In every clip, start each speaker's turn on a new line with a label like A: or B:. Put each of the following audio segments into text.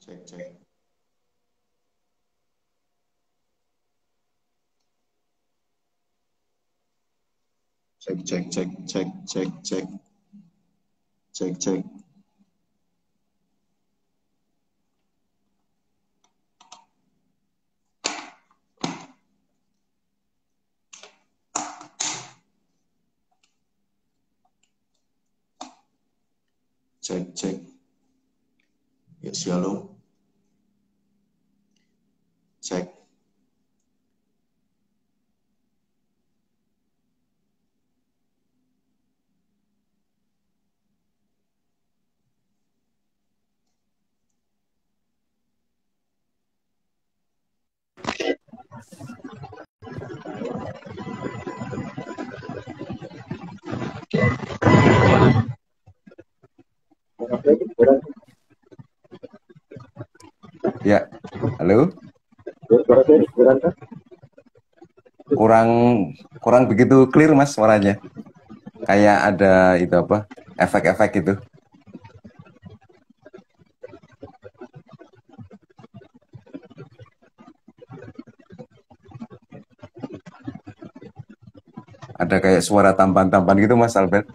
A: Cek, cek, cek, cek, cek, cek, cek, cek, cek, cek, cek, cek. Ya, shalom. Cek.
B: Ya, halo. Kurang kurang begitu clear Mas suaranya. Kayak ada itu apa? Efek-efek gitu. Ada kayak suara tampan-tampan gitu Mas Albert.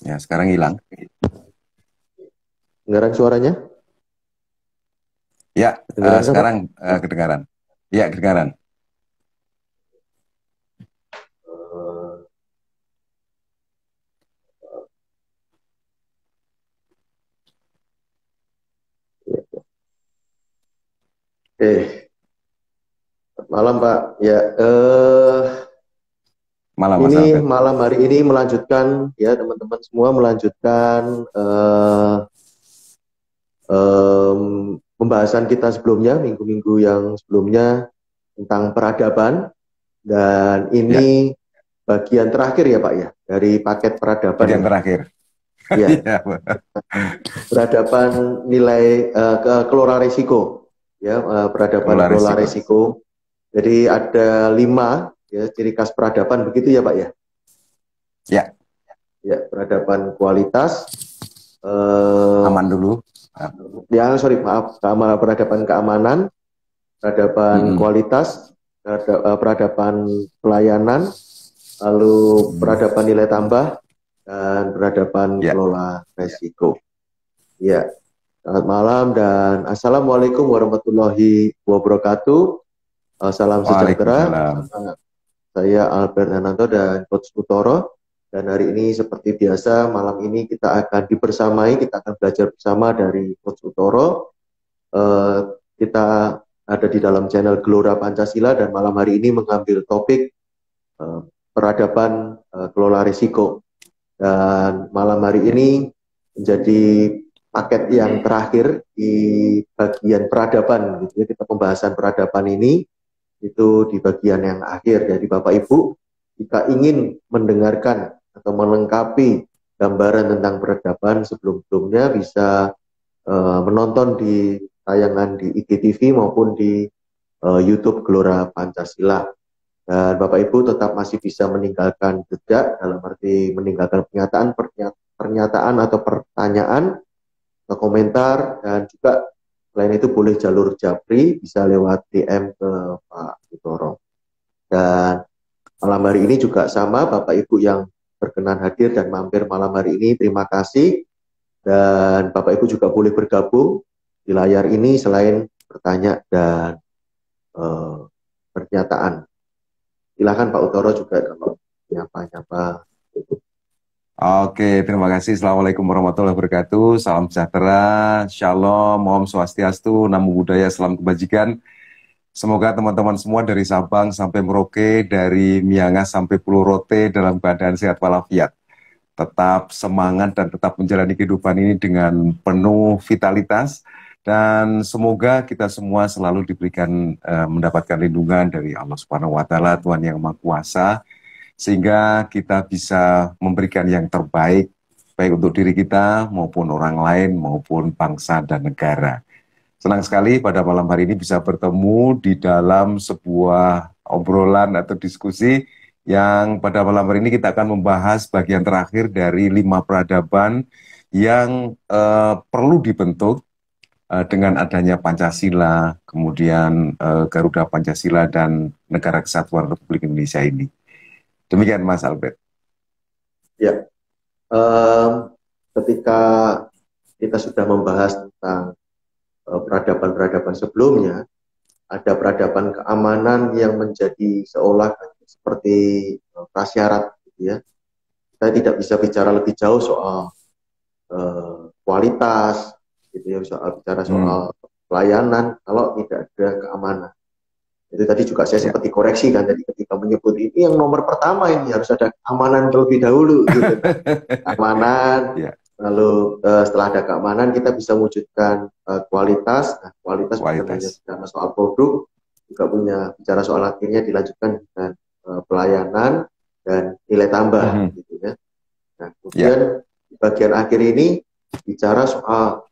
B: Ya, sekarang hilang.
C: Dengaran suaranya?
B: Ya,
C: Kedengaran kan, Pak?
B: sekarang kedengaran. Ya, kedengaran.
C: Oke, malam Pak. Ya,
B: Malam Mas
C: ini
B: Albert.
C: malam hari ini melanjutkan ya teman-teman semua melanjutkan pembahasan kita sebelumnya minggu-minggu yang sebelumnya tentang peradaban dan
B: Ya,
C: ini bagian terakhir ya Pak ya dari paket peradaban
B: bagian
C: ya.
B: terakhir.
C: Ya,
B: Iya,
C: peradaban nilai kelola risiko ya, peradaban
B: kelola
C: kelola
B: risiko.
C: risiko. Jadi ada 5 ya ciri khas peradaban begitu ya Pak ya.
B: Ya,
C: Ya, peradaban kualitas,
B: aman dulu.
C: ya sorry maaf, peradaban keamanan, peradaban
B: Mm-mm.
C: kualitas, peradaban pelayanan, lalu
B: Mm.
C: peradaban nilai tambah, dan peradaban
B: Ya,
C: kelola resiko. Ya, selamat malam dan assalamualaikum warahmatullahi wabarakatuh. Salam sejahtera.
B: Waalaikumsalam.
C: Saya Albert Nananto dan Coach Utoro. Dan hari ini seperti biasa, malam ini kita akan dibersamai, kita akan belajar bersama dari Coach Utoro. Kita ada di dalam channel Gelora Pancasila dan malam hari ini mengambil topik peradaban kelola risiko. Dan malam hari ini menjadi paket yang terakhir di bagian peradaban. Gitu ya. Kita pembahasan peradaban ini itu di bagian yang akhir. Jadi Bapak Ibu, jika ingin mendengarkan atau melengkapi gambaran tentang peradaban sebelum-sebelumnya bisa menonton di tayangan di IGTV maupun di YouTube Gelora Pancasila. Dan Bapak Ibu tetap masih bisa meninggalkan jejak dalam arti meninggalkan pernyataan atau pertanyaan atau komentar, dan juga selain itu boleh jalur Japri bisa lewat DM ke Pak Utoro. Dan malam hari ini juga sama Bapak Ibu yang berkenan hadir dan mampir malam hari ini, terima kasih. Dan Bapak Ibu juga boleh bergabung di layar ini selain bertanya dan pernyataan. Silakan Pak Utoro juga kalau nyapa-nyapa.
B: Oke, terima kasih. Assalamualaikum warahmatullahi wabarakatuh. Salam sejahtera, shalom, om swastiastu, namo buddhaya, salam kebajikan. Semoga teman-teman semua dari Sabang sampai Merauke, dari Miangas sampai Pulau Rote dalam keadaan sehat walafiat. Tetap semangat dan tetap menjalani kehidupan ini dengan penuh vitalitas. Dan semoga kita semua selalu diberikan mendapatkan lindungan dari Allah Subhanahu wa Ta'ala, Tuhan Yang Maha Kuasa, sehingga kita bisa memberikan yang terbaik baik untuk diri kita maupun orang lain maupun bangsa dan negara. Senang sekali pada malam hari ini bisa bertemu di dalam sebuah obrolan atau diskusi yang pada malam hari ini kita akan membahas bagian terakhir dari 5 peradaban yang perlu dibentuk dengan adanya Pancasila, kemudian Garuda Pancasila dan Negara Kesatuan Republik Indonesia ini. Demikian Mas Albert.
C: Ya, ketika kita sudah membahas tentang peradaban-peradaban sebelumnya, ada peradaban keamanan yang menjadi seolah seperti prasyarat, gitu ya. Kita tidak bisa bicara lebih jauh soal kualitas, gitu ya, bicara soal pelayanan kalau tidak ada keamanan. Itu tadi juga saya sempat dikoreksi kan, jadi ketika menyebut ini yang nomor pertama ini harus ada keamanan terlebih dahulu, gitu. Keamanan, lalu setelah ada keamanan kita bisa wujudkan kualitas. Nah, kualitas bukan hanya bicara soal produk, juga punya bicara soal akhirnya dilanjutkan dengan pelayanan dan nilai tambah, gitu ya. Nah, kemudian di bagian akhir ini bicara soal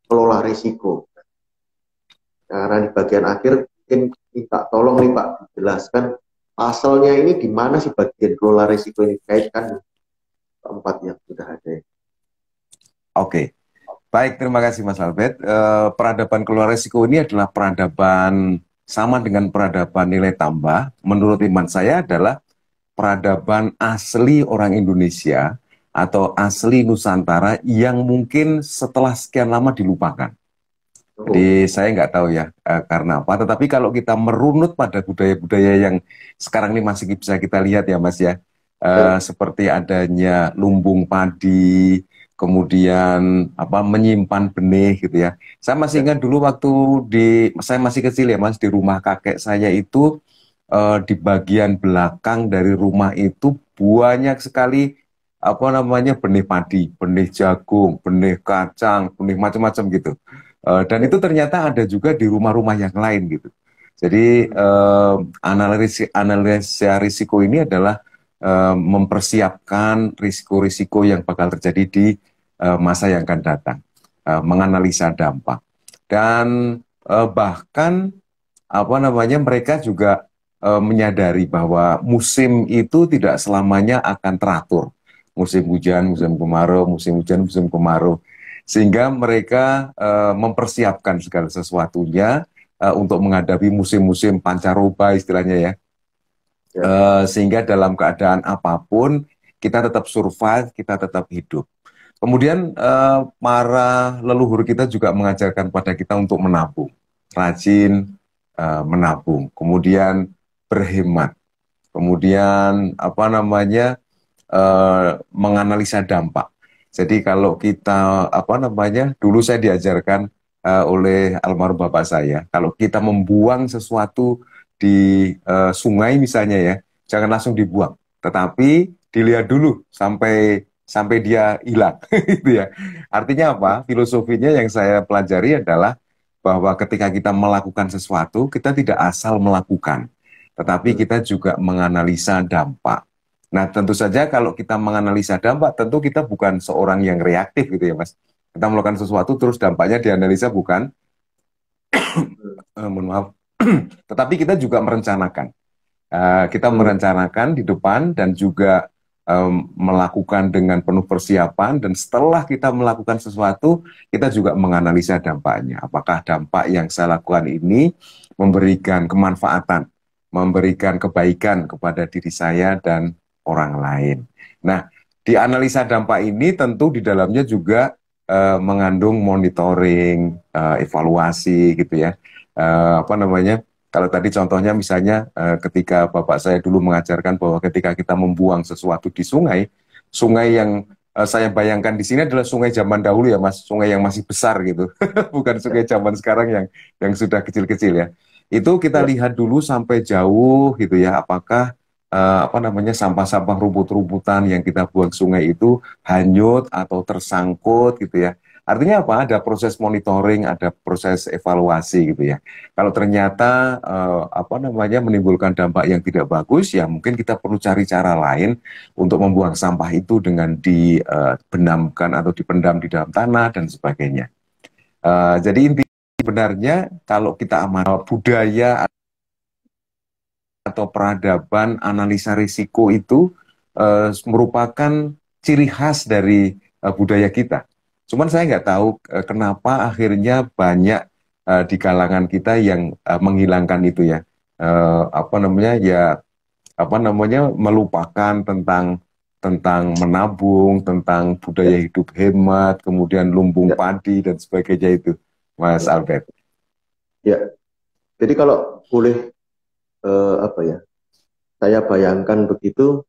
C: kelola risiko. Karena di bagian akhir mungkin minta tolong nih Pak dijelaskan pasalnya ini di mana sih bagian kelola risiko ini dikaitkan keempat yang sudah ada.
B: Oke, baik, terima kasih Mas Albert. Peradaban kelola risiko ini adalah peradaban sama dengan peradaban nilai tambah. Menurut iman saya adalah peradaban asli orang Indonesia atau asli Nusantara yang mungkin setelah sekian lama dilupakan. Jadi saya nggak tahu ya karena apa. Tetapi kalau kita merunut pada budaya-budaya yang sekarang ini masih bisa kita lihat ya Mas ya, seperti adanya lumbung padi, kemudian apa menyimpan benih gitu ya. Saya masih ingat dulu waktu saya masih kecil ya Mas, di rumah kakek saya itu di bagian belakang dari rumah itu banyak sekali apa namanya benih padi, benih jagung, benih kacang, benih macam-macam gitu. Dan itu ternyata ada juga di rumah-rumah yang lain gitu. Jadi analisa risiko ini adalah mempersiapkan risiko-risiko yang bakal terjadi di masa yang akan datang, menganalisa dampak. Dan bahkan apa namanya mereka juga menyadari bahwa musim itu tidak selamanya akan teratur. Musim hujan, musim kemarau, musim hujan, musim kemarau. Sehingga mereka mempersiapkan segala sesuatunya untuk menghadapi musim-musim pancaroba istilahnya ya. Sehingga dalam keadaan apapun kita tetap survive, kita tetap hidup. Kemudian para leluhur kita juga mengajarkan pada kita untuk menabung, rajin menabung, kemudian berhemat, kemudian apa namanya menganalisa dampak. Jadi kalau kita apa namanya dulu saya diajarkan oleh almarhum bapak saya, kalau kita membuang sesuatu di sungai misalnya ya, jangan langsung dibuang, tetapi dilihat dulu sampai dia hilang, gitu ya. Artinya apa? Filosofinya yang saya pelajari adalah bahwa ketika kita melakukan sesuatu, kita tidak asal melakukan, tetapi kita juga menganalisa dampak. Nah, tentu saja kalau kita menganalisa dampak, tentu kita bukan seorang yang reaktif gitu ya, Mas. Kita melakukan sesuatu terus dampaknya dianalisa bukan, mohon maaf, tetapi kita juga merencanakan. Kita merencanakan di depan dan juga melakukan dengan penuh persiapan, dan setelah kita melakukan sesuatu, kita juga menganalisa dampaknya. Apakah dampak yang saya lakukan ini memberikan kemanfaatan, memberikan kebaikan kepada diri saya dan orang lain. Nah, di analisa dampak ini tentu di dalamnya juga mengandung monitoring, evaluasi gitu ya. Apa namanya? Kalau tadi contohnya misalnya ketika bapak saya dulu mengajarkan bahwa ketika kita membuang sesuatu di sungai, sungai yang saya bayangkan di sini adalah sungai zaman dahulu ya Mas, sungai yang masih besar gitu, bukan sungai zaman sekarang yang sudah kecil-kecil ya. Itu kita lihat dulu sampai jauh gitu ya, apakah apa namanya sampah-sampah rumput-rumputan yang kita buang sungai itu hanyut atau tersangkut gitu ya. Artinya apa? Ada proses monitoring, ada proses evaluasi gitu ya. Kalau ternyata apa namanya menimbulkan dampak yang tidak bagus, ya mungkin kita perlu cari cara lain untuk membuang sampah itu dengan dibenamkan atau dipendam di dalam tanah dan sebagainya. Jadi intinya sebenarnya kalau kita amal budaya atau peradaban analisa risiko itu merupakan ciri khas dari budaya kita. Cuman saya nggak tahu kenapa akhirnya banyak di kalangan kita yang menghilangkan itu ya. Apa namanya ya, apa namanya, melupakan tentang menabung, tentang budaya hidup hemat, kemudian lumbung
C: Ya,
B: padi dan sebagainya itu, Mas
C: ya,
B: Albert.
C: ya. Jadi kalau boleh apa ya, saya bayangkan begitu,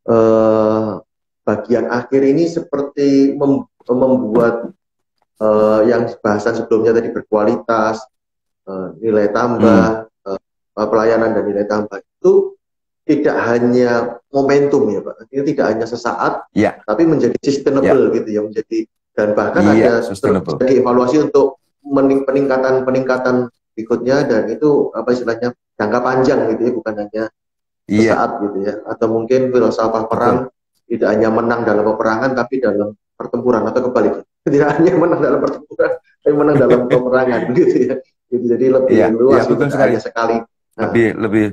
C: eh, bagian akhir ini seperti membuat yang bahasan sebelumnya tadi berkualitas, nilai
B: Hmm,
C: tambah, pelayanan dan nilai tambah itu tidak hanya momentum ya Pak, ini tidak hanya sesaat,
B: ya,
C: tapi menjadi
B: ya,
C: sustainable gitu ya, menjadi, dan bahkan
B: iya,
C: ada terus
B: sustainable.
C: bisa dievaluasi untuk peningkatan berikutnya, dan itu apa istilahnya jangka panjang gitu ya, bukan hanya
B: Iya,
C: sesaat gitu ya, atau mungkin filsafat perang
B: betul.
C: tidak hanya menang dalam peperangan tapi dalam pertempuran, atau kebalik, tidak hanya menang dalam pertempuran tapi menang dalam peperangan gitu ya, gitu. Jadi lebih
B: Iya, iya
C: luas gitu,
B: betul
C: tidak
B: sekali.
C: hanya sekali. Nah,
B: Lebih lebih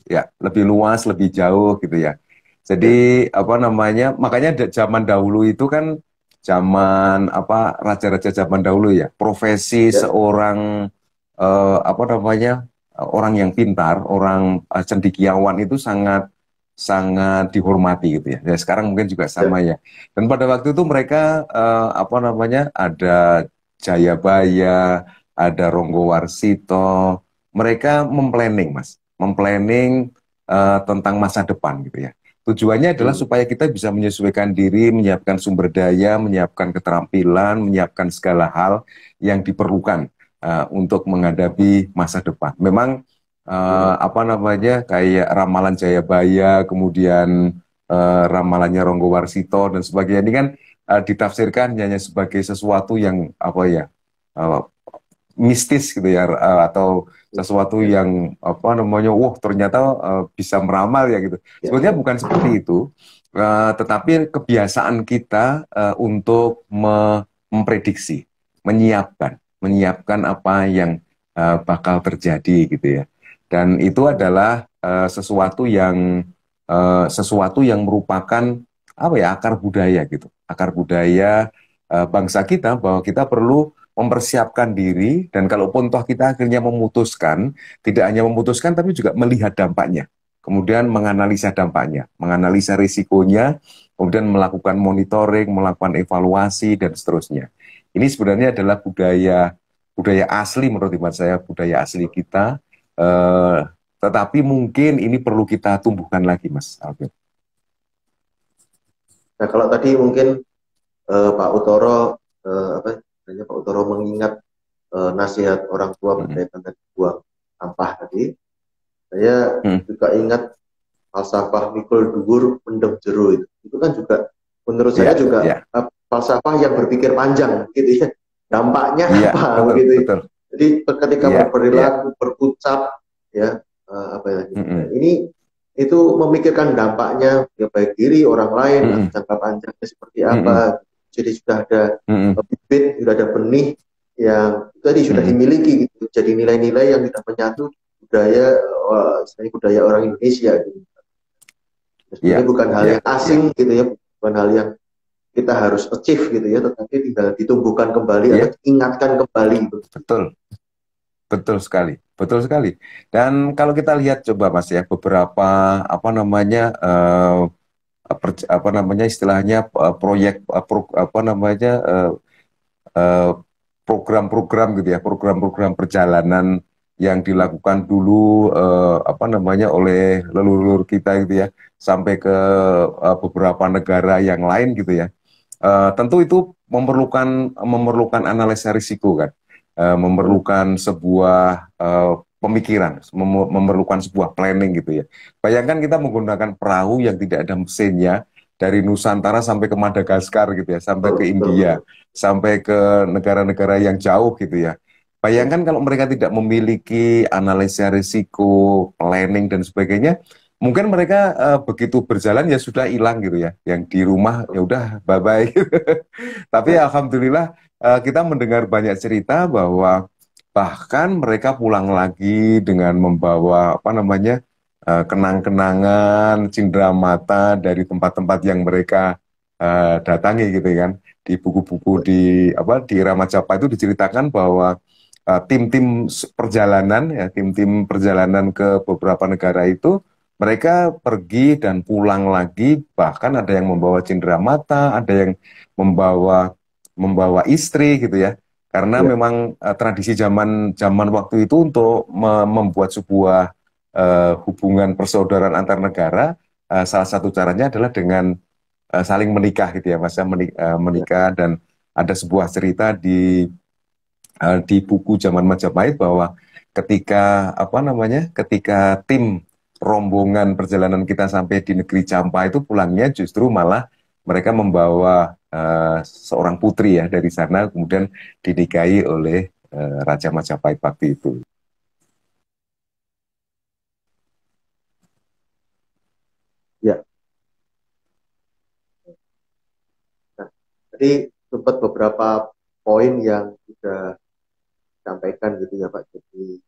B: ya, lebih luas, lebih jauh gitu ya. Jadi
C: ya,
B: apa namanya? Makanya zaman dahulu itu kan zaman apa, raja-raja zaman dahulu ya. Profesi
C: ya,
B: seorang apa namanya? Orang yang pintar, orang cendekiawan itu sangat sangat dihormati gitu ya. Ya sekarang mungkin juga
C: ya,
B: sama ya. Dan pada waktu itu mereka apa namanya? Ada Jayabaya, ada Ronggo Warsito. Mereka memplanning, Mas, memplanning tentang masa depan gitu ya. Tujuannya adalah
C: hmm,
B: supaya kita bisa menyesuaikan diri, menyiapkan sumber daya, menyiapkan keterampilan, menyiapkan segala hal yang diperlukan untuk menghadapi masa depan. Memang
C: hmm,
B: apa namanya, kayak ramalan Jayabaya, kemudian ramalannya Ronggo Warsito dan sebagainya ini kan ditafsirkan hanya sebagai sesuatu yang apa ya, eh, mistis gitu ya, atau sesuatu
C: ya,
B: yang apa namanya, wah ternyata bisa meramal ya gitu.
C: ya,
B: Sebenarnya bukan seperti itu, tetapi kebiasaan kita untuk memprediksi, menyiapkan apa yang bakal terjadi gitu ya. Dan itu adalah sesuatu yang merupakan apa ya, akar budaya gitu, akar budaya bangsa kita, bahwa kita perlu mempersiapkan diri, dan kalaupun toh kita akhirnya memutuskan, tidak hanya memutuskan tapi juga melihat dampaknya, kemudian menganalisa dampaknya, menganalisa risikonya, kemudian melakukan monitoring, melakukan evaluasi dan seterusnya. Ini sebenarnya adalah budaya budaya asli menurut hemat saya, budaya asli kita. Eh, tetapi mungkin ini perlu kita tumbuhkan lagi, Mas Alvin.
C: nah kalau tadi mungkin Pak Utoro, apa istilahnya, Pak Utoro mengingat nasihat orang tua
B: Mm,
C: berkaitan dengan buang sampah tadi, saya
B: mm,
C: juga ingat falsafah mikul dhuwur mendem jero itu kan juga menurut saya
B: ya,
C: juga
B: ya,
C: falsafah yang berpikir panjang gitu ya, dampaknya
B: iya,
C: apa
B: betul,
C: begitu.
B: betul,
C: Jadi ketika
B: iya, iya,
C: berperilaku berucap ya, apa ya,
B: mm,
C: nah,
B: mm,
C: ini itu memikirkan dampaknya ya, baik diri orang lain
B: mm,
C: atau
B: mm,
C: jangka panjangnya seperti
B: mm, mm,
C: apa. Jadi sudah ada
B: mm, mm,
C: bibit, sudah ada benih yang tadi
B: mm,
C: sudah
B: mm.
C: dimiliki gitu. Jadi nilai-nilai yang tidak menyatu di budaya, istilahnya budaya orang Indonesia gitu.
B: Iya,
C: Sebenarnya bukan hal
B: iya,
C: yang
B: iya,
C: asing gitu ya, bukan hal yang kita harus achieve gitu ya, tetapi tinggal ditumbuhkan kembali atau
B: iya,
C: diingatkan kembali gitu.
B: betul, betul sekali, betul sekali. Dan kalau kita lihat coba Mas ya, beberapa apa namanya, apa namanya istilahnya, proyek, apa namanya, eh, program-program gitu ya, program-program perjalanan yang dilakukan dulu apa namanya oleh leluhur kita gitu ya, sampai ke beberapa negara yang lain gitu ya. Tentu itu memerlukan analisa risiko kan,
C: Hmm.
B: memerlukan sebuah pemikiran, memerlukan sebuah planning gitu ya. Bayangkan kita menggunakan perahu yang tidak ada mesinnya dari Nusantara sampai ke Madagaskar gitu ya, sampai
C: Betul,
B: ke
C: betul,
B: India,
C: betul.
B: sampai ke negara-negara yang jauh gitu ya.
C: Ya,
B: Bayangkan kalau mereka tidak memiliki analisa risiko, planning dan sebagainya, mungkin mereka begitu berjalan ya sudah hilang gitu ya. Yang di rumah ya udah bye bye. Tapi
C: ya,
B: alhamdulillah kita mendengar banyak cerita bahwa bahkan mereka pulang lagi dengan membawa apa namanya, kenang-kenangan, cindera mata dari tempat-tempat yang mereka datangi gitu kan. Di buku-buku di era Majapahit itu diceritakan bahwa tim-tim perjalanan ya, tim-tim perjalanan ke beberapa negara itu mereka pergi dan pulang lagi, bahkan ada yang membawa cindera mata, ada yang membawa membawa istri gitu ya. Karena
C: Ya,
B: memang tradisi zaman zaman waktu itu untuk membuat sebuah hubungan persaudaraan antar negara, salah satu caranya adalah dengan saling menikah gitu ya, Mas ya,
C: ya,
B: menikah. Dan ada sebuah cerita di buku zaman Majapahit bahwa ketika apa namanya, ketika tim rombongan perjalanan kita sampai di negeri Campa itu pulangnya justru malah mereka membawa seorang putri ya dari sana, kemudian dinikahi oleh Raja Majapahit waktu itu.
C: ya. Nah, tadi sempat beberapa poin yang sudah disampaikan gitu ya Pak. Jadi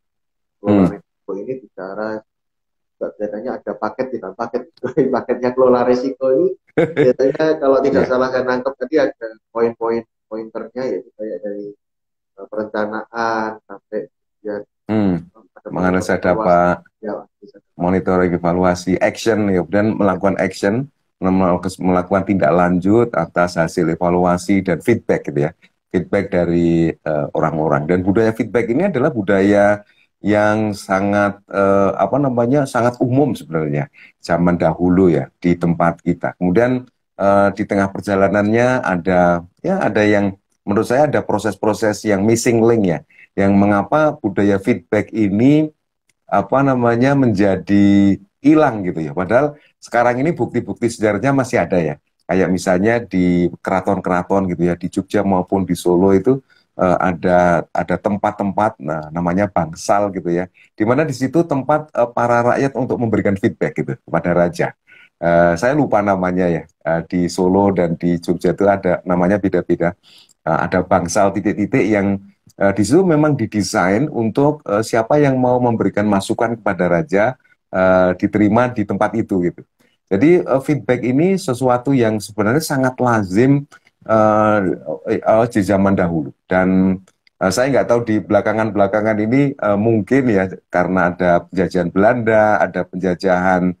C: kelola
B: Hmm.
C: risiko ini bicara biasanya ada paket di dalam paket. Paketnya kelola risiko ini biasanya kalau tidak
B: Ya.
C: salah saya nangkep tadi ada poin-poin pointernya yaitu kayak dari perencanaan sampai kemudian
B: Hmm.
C: ada monitor
B: Menganalisa
C: evaluasi
B: data,
C: ya bisa.
B: monitoring, evaluasi, action, ya, dan melakukan action, melakukan tindak lanjut atas hasil evaluasi dan feedback gitu ya, feedback dari orang-orang. Dan budaya feedback ini adalah budaya yang sangat apa namanya, sangat umum sebenarnya zaman dahulu ya di tempat kita. Kemudian di tengah perjalanannya ada yang menurut saya ada proses-proses yang missing link ya, yang mengapa budaya feedback ini apa namanya menjadi hilang gitu ya. Padahal sekarang ini bukti-bukti sejarahnya masih ada ya. Kayak misalnya di keraton-keraton gitu ya, di Jogja maupun di Solo itu ada tempat-tempat, nah, namanya bangsal gitu ya, di mana di situ tempat para rakyat untuk memberikan feedback gitu kepada raja. Saya lupa namanya ya. Di Solo dan di Jogja itu ada namanya beda-beda. Ada bangsal titik-titik yang di situ memang didesain untuk siapa yang mau memberikan masukan kepada raja diterima di tempat itu gitu. Jadi feedback ini sesuatu yang sebenarnya sangat lazim uh, di zaman dahulu. Dan saya nggak tahu di belakangan-belakangan ini mungkin ya karena ada penjajahan Belanda, ada penjajahan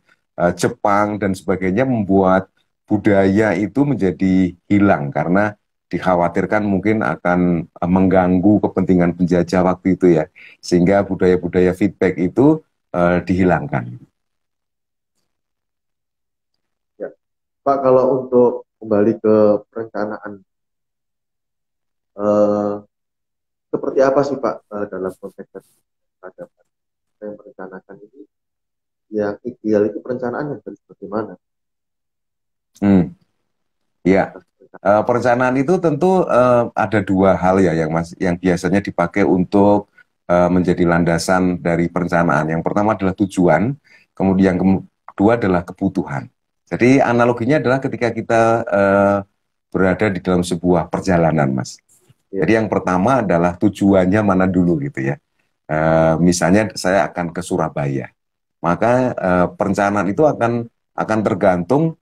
B: Jepang dan sebagainya, membuat budaya itu menjadi hilang karena dikhawatirkan mungkin akan mengganggu kepentingan penjajah waktu itu ya, sehingga budaya-budaya feedback itu dihilangkan.
C: Ya. Pak, kalau untuk kembali ke perencanaan, eh, seperti apa sih Pak dalam konteks peradaban yang merencanakan ini? Yang ideal itu perencanaan yang harus bagaimana?
B: Hmm, ya. Perencanaan itu tentu ada dua hal ya yang biasanya dipakai untuk menjadi landasan dari perencanaan. Yang pertama adalah tujuan, kemudian yang kedua adalah kebutuhan. Jadi analoginya adalah ketika kita berada di dalam sebuah perjalanan, Mas.
C: Ya,
B: Jadi yang pertama adalah tujuannya mana dulu gitu ya. Misalnya saya akan ke Surabaya, maka perencanaan itu akan tergantung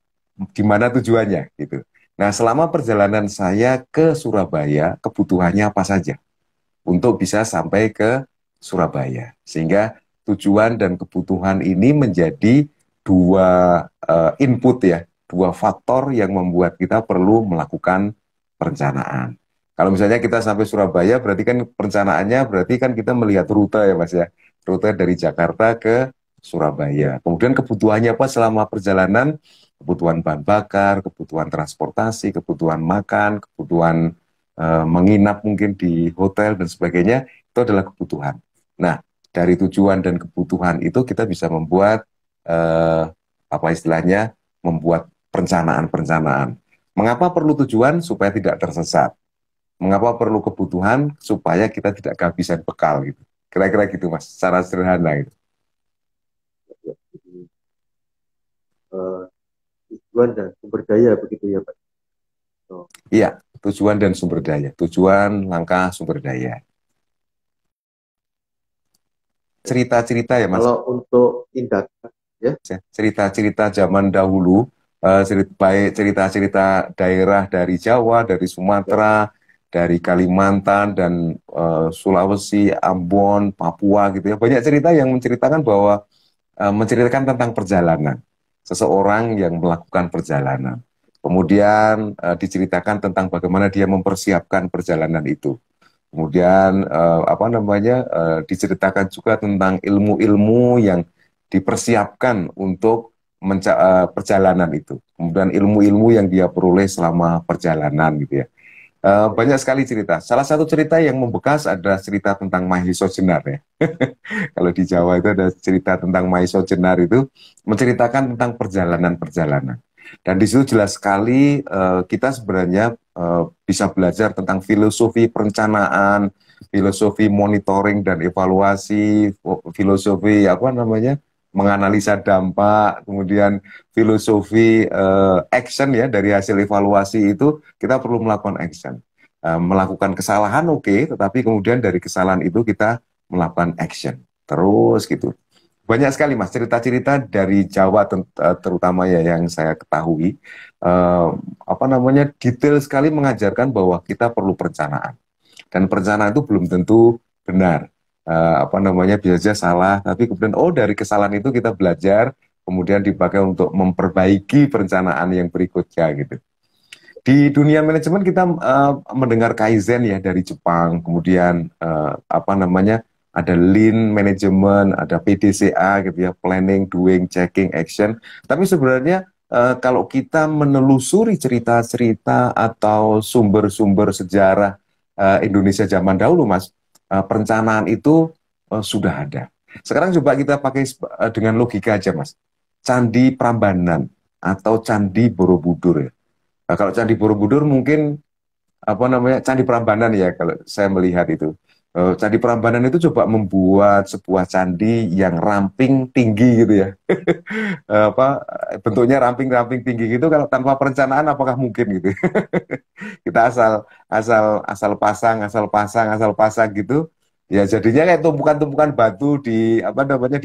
B: di mana tujuannya gitu. Nah, selama perjalanan saya ke Surabaya, kebutuhannya apa saja untuk bisa sampai ke Surabaya. Sehingga tujuan dan kebutuhan ini menjadi dua input ya, dua faktor yang membuat kita perlu melakukan perencanaan. Kalau misalnya kita sampai Surabaya, berarti kan perencanaannya berarti kan kita melihat rute ya Mas ya, rute dari Jakarta ke
C: ya,
B: Surabaya. Kemudian kebutuhannya apa selama perjalanan? Kebutuhan bahan bakar, kebutuhan transportasi, kebutuhan makan, kebutuhan menginap mungkin di hotel dan sebagainya, itu adalah kebutuhan. Nah, dari tujuan dan kebutuhan itu kita bisa membuat apa istilahnya, membuat perencanaan-perencanaan. Mengapa perlu tujuan? Supaya tidak tersesat. Mengapa perlu kebutuhan? Supaya kita tidak kehabisan bekal gitu. Kira-kira gitu Mas, secara sederhana gitu.
C: ya. Jadi, eh, tujuan dan sumber daya begitu ya Pak. So,
B: Iya, tujuan dan sumber daya. Tujuan, langkah, sumber daya.
C: ya.
B: Cerita-cerita ya Mas.
C: Kalau untuk tindakan, ya.
B: cerita-cerita zaman dahulu, baik cerita-cerita daerah dari Jawa, dari Sumatera, dari Kalimantan dan Sulawesi, Ambon, Papua gitu ya. Banyak cerita yang menceritakan bahwa menceritakan tentang perjalanan seseorang yang melakukan perjalanan. Kemudian diceritakan tentang bagaimana dia mempersiapkan perjalanan itu. Kemudian diceritakan juga tentang ilmu-ilmu yang dipersiapkan untuk perjalanan itu. Kemudian ilmu-ilmu yang dia peroleh selama perjalanan gitu ya. Banyak sekali cerita. Salah satu cerita yang membekas ada cerita tentang Mahisa Jenar ya. Kalau di Jawa itu ada cerita tentang Mahisa Jenar itu menceritakan tentang perjalanan-perjalanan. Dan di situ jelas sekali kita sebenarnya bisa belajar tentang filosofi perencanaan, filosofi monitoring dan evaluasi, filosofi menganalisa dampak, kemudian filosofi action ya dari hasil evaluasi itu kita perlu melakukan action. Melakukan kesalahan oke, tetapi kemudian dari kesalahan itu kita melakukan action. Terus gitu. Banyak sekali Mas cerita-cerita dari Jawa terutama ya yang saya ketahui detail sekali mengajarkan bahwa kita perlu perencanaan dan perencanaan itu belum tentu benar. Bisa saja salah, tapi kemudian dari kesalahan itu kita belajar kemudian dipakai untuk memperbaiki perencanaan yang berikutnya gitu. Di dunia manajemen kita mendengar Kaizen ya dari Jepang, kemudian ada Lean Management, ada PDCA gitu ya, Planning, Doing, Checking, Action. Tapi sebenarnya kalau kita menelusuri cerita-cerita atau sumber-sumber sejarah Indonesia zaman dahulu, Mas, perencanaan itu sudah ada. Sekarang coba kita pakai dengan logika aja, Mas. Candi Prambanan atau Candi Borobudur ya. Nah, kalau Candi Borobudur mungkin Candi Prambanan ya kalau saya melihat itu. Candi Prambanan itu coba membuat sebuah candi yang ramping tinggi gitu ya. Bentuknya ramping-ramping tinggi gitu kalau tanpa perencanaan apakah mungkin gitu. Kita asal pasang gitu. Ya jadinya kayak tumpukan-tumpukan batu di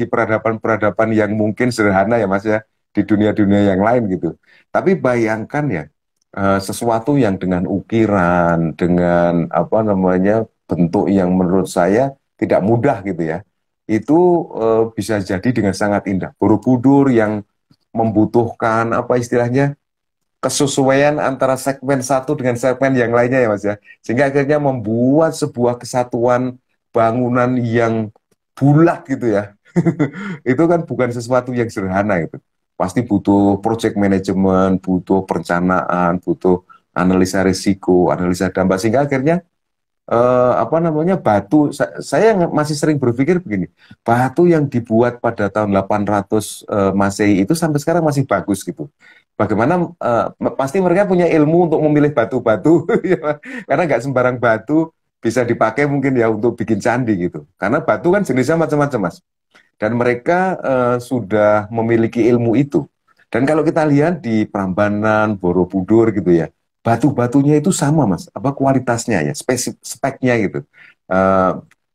B: peradaban-peradaban yang mungkin sederhana ya Mas ya di dunia-dunia yang lain gitu. Tapi bayangkan ya sesuatu yang dengan ukiran, dengan bentuk yang menurut saya tidak mudah gitu ya, itu bisa jadi dengan sangat indah. Borobudur yang membutuhkan istilahnya kesesuaian antara segmen satu dengan segmen yang lainnya ya Mas ya, sehingga akhirnya membuat sebuah kesatuan bangunan yang bulat gitu ya. Itu kan bukan sesuatu yang sederhana itu. Pasti butuh project management, butuh perencanaan, butuh analisa risiko, analisa dampak, sehingga akhirnya batu. Saya masih sering berpikir begini, batu yang dibuat pada tahun 800 Masehi itu sampai sekarang masih bagus gitu. Bagaimana pasti mereka punya ilmu untuk memilih batu-batu, karena nggak sembarang batu bisa dipakai mungkin ya untuk bikin candi gitu. Karena batu kan jenisnya macam-macam Mas. Dan mereka sudah memiliki ilmu itu. Dan kalau kita lihat di Prambanan, Borobudur gitu ya, batu-batunya itu sama Mas, kualitasnya ya, speknya gitu.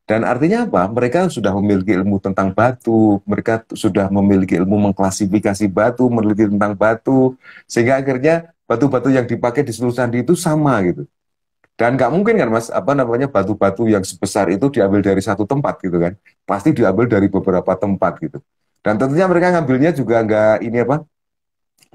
B: Dan artinya apa? Mereka sudah memiliki ilmu tentang batu, mereka sudah memiliki ilmu mengklasifikasi batu, meneliti tentang batu, sehingga akhirnya batu-batu yang dipakai di seluruh candi itu sama gitu. Dan nggak mungkin kan Mas, batu-batu yang sebesar itu diambil dari satu tempat gitu kan. Pasti diambil dari beberapa tempat gitu. Dan tentunya mereka ngambilnya juga nggak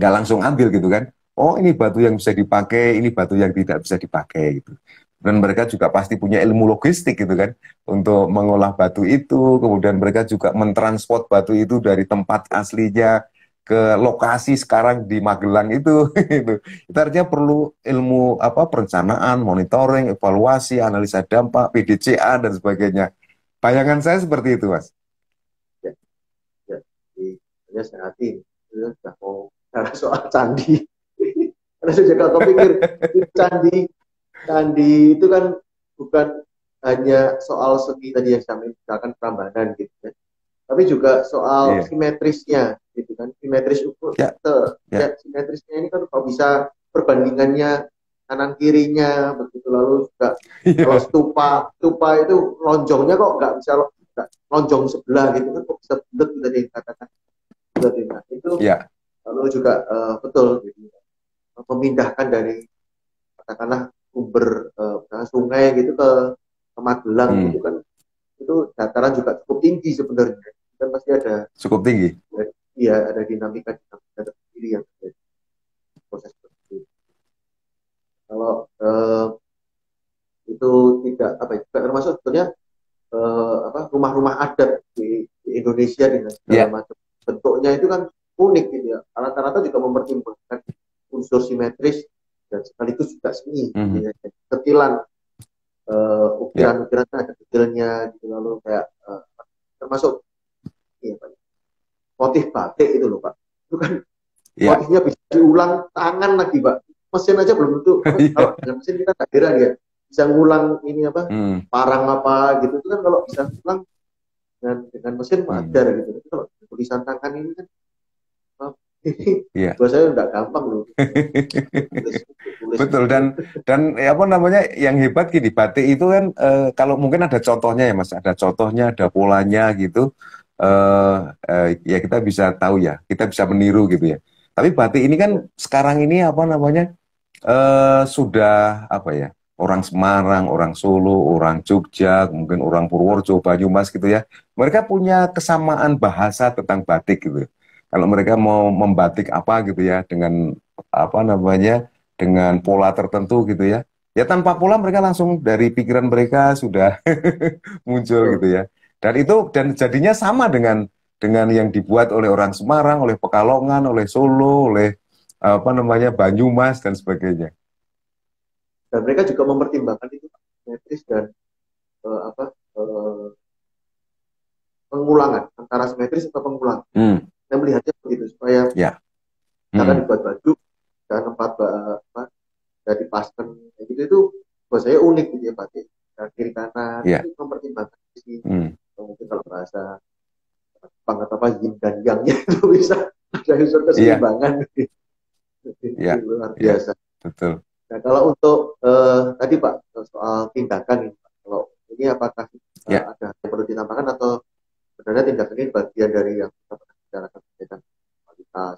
B: langsung ambil gitu kan. Oh ini batu yang bisa dipakai, ini batu yang tidak bisa dipakai gitu. Dan mereka juga pasti punya ilmu logistik gitu kan. Untuk mengolah batu itu, kemudian mereka juga mentransport batu itu dari tempat aslinya ke lokasi sekarang di Magelang itu. Itu artinya perlu ilmu perencanaan, monitoring, evaluasi, analisa dampak, PDCA dan sebagainya. Bayangan saya seperti itu, Mas.
C: Ya, ya. Jadi, saya hati sudah mau bicara soal candi. Karena saya juga kepikir candi itu kan bukan hanya soal segi tadi yang saya misalkan Prambanan gitu ya. Tapi juga soal simetrisnya gitu kan, simetris ukur simetrisnya ini kan kalau bisa perbandingannya kanan kirinya begitu, lalu juga kalau stupa itu lonjongnya kok nggak bisa lonjong sebelah gitu kan, kok bisa bulat tadi yang katakan. berarti. Nah, itu
B: Ya.
C: lalu juga betul gitu, memindahkan dari katakanlah sumber sungai gitu ke Magelang gitu kan, itu dataran juga cukup tinggi sebenarnya, kan pasti ada,
B: Cukup tinggi.
C: iya ada dinamika tersendiri yang terjadi proses seperti itu. Kalau itu tidak apa ya, juga termasuk sebetulnya apa rumah-rumah adat di Indonesia dengan segala
B: Ya.
C: macam bentuknya itu kan unik gitu ya. Rata-rata juga mempertimbangkan unsur simetris dan sekaligus juga seni gitu ya. Detilan
B: Ya.
C: ukiran-ukiran ada detailnya gitu, lalu kayak termasuk ya, Pak, motif batik itu loh Pak. Itu kan
B: Ya.
C: motifnya bisa diulang tangan lagi Pak. Mesin aja belum tentu. Kalau dengan mesin kita tak kira ya bisa ngulang ini apa parang apa gitu, itu kan kalau bisa ngulang dengan mesin wajar gitu. Tapi kalau tulisan tangan ini kan ini buat saya nggak gampang loh. Tulis
B: Betul,
C: gitu.
B: dan apa namanya yang hebat gini, batik itu kan kalau mungkin ada contohnya ya Mas, ada contohnya, ada polanya gitu, ya kita bisa tahu ya, kita bisa meniru gitu ya. Tapi batik ini kan sekarang ini apa namanya sudah apa ya, orang Semarang, orang Solo, orang Jogja, mungkin orang Purworejo, Banyumas gitu ya, mereka punya kesamaan bahasa tentang batik gitu. Kalau mereka mau membatik apa gitu ya dengan apa namanya dengan pola tertentu gitu ya. Ya tanpa pola mereka langsung dari pikiran mereka sudah muncul gitu ya. Dan itu dan jadinya sama dengan yang dibuat oleh orang Semarang, oleh Pekalongan, oleh Solo, oleh apa namanya Banyumas dan sebagainya.
C: Dan mereka juga mempertimbangkan itu simetris dan apa pengulangan antara simetris atau pengulangan. Saya melihatnya begitu supaya misalkan dibuat baju dan tempat apa dari dipaskan kayak gitu, itu buat saya unik gitu ya batik dan kiri kanan itu mempertimbangkan sisi mungkin kalau bahasa Jepang atau apa yin dan yangnya itu bisa ada unsur keseimbangan luar biasa.
B: Betul.
C: Nah kalau untuk tadi Pak soal tindakan ini Pak, kalau ini apakah ada yang perlu ditambahkan atau sebenarnya tindakan ini bagian dari yang kita pernah bicarakan berkaitan kualitas.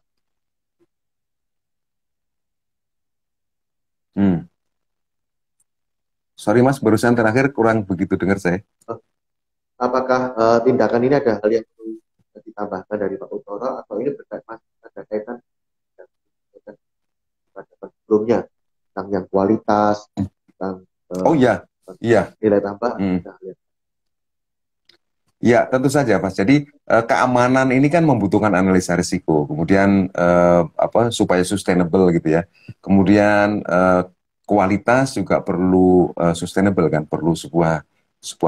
B: Sorry Mas, barusan terakhir kurang begitu dengar saya.
C: Apakah tindakan ini ada hal yang perlu ditambahkan dari Pak Utoro atau ini ada kaitan dengan sebelumnya tentang yang kualitas, tentang nilai tambah?
B: Ya, tentu saja, Mas. Jadi keamanan ini kan membutuhkan analisa risiko, kemudian apa supaya sustainable gitu ya. Kemudian kualitas juga perlu sustainable kan, perlu sebuah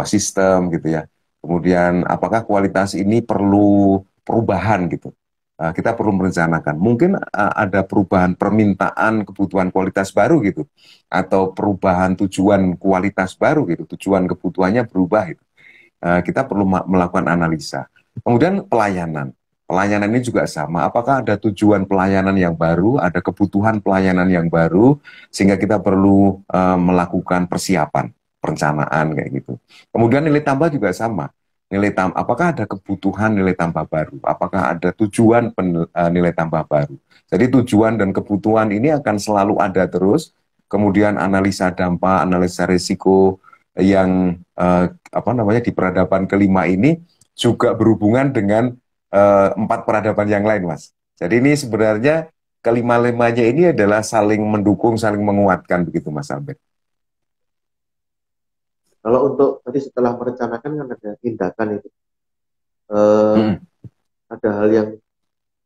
B: sistem gitu ya. Kemudian apakah kualitas ini perlu perubahan gitu. Kita perlu merencanakan. Mungkin ada perubahan permintaan kebutuhan kualitas baru gitu, atau perubahan tujuan kualitas baru gitu. Tujuan kebutuhannya berubah gitu. Kita perlu melakukan analisa. Kemudian pelayanan. Pelayanan ini juga sama. Apakah ada tujuan pelayanan yang baru, ada kebutuhan pelayanan yang baru, sehingga kita perlu melakukan persiapan, perencanaan kayak gitu. Kemudian nilai tambah juga sama. Apakah ada kebutuhan nilai tambah baru? Apakah ada tujuan nilai tambah baru? Jadi tujuan dan kebutuhan ini akan selalu ada terus. Kemudian analisa dampak, analisa risiko, yang apa namanya di peradaban kelima ini juga berhubungan dengan 4 peradaban yang lain, Mas. Jadi ini sebenarnya kelima-limanya ini adalah saling mendukung, saling menguatkan begitu, Mas Albert.
C: Kalau untuk tadi setelah merencanakan kan ada tindakan itu, ada hal yang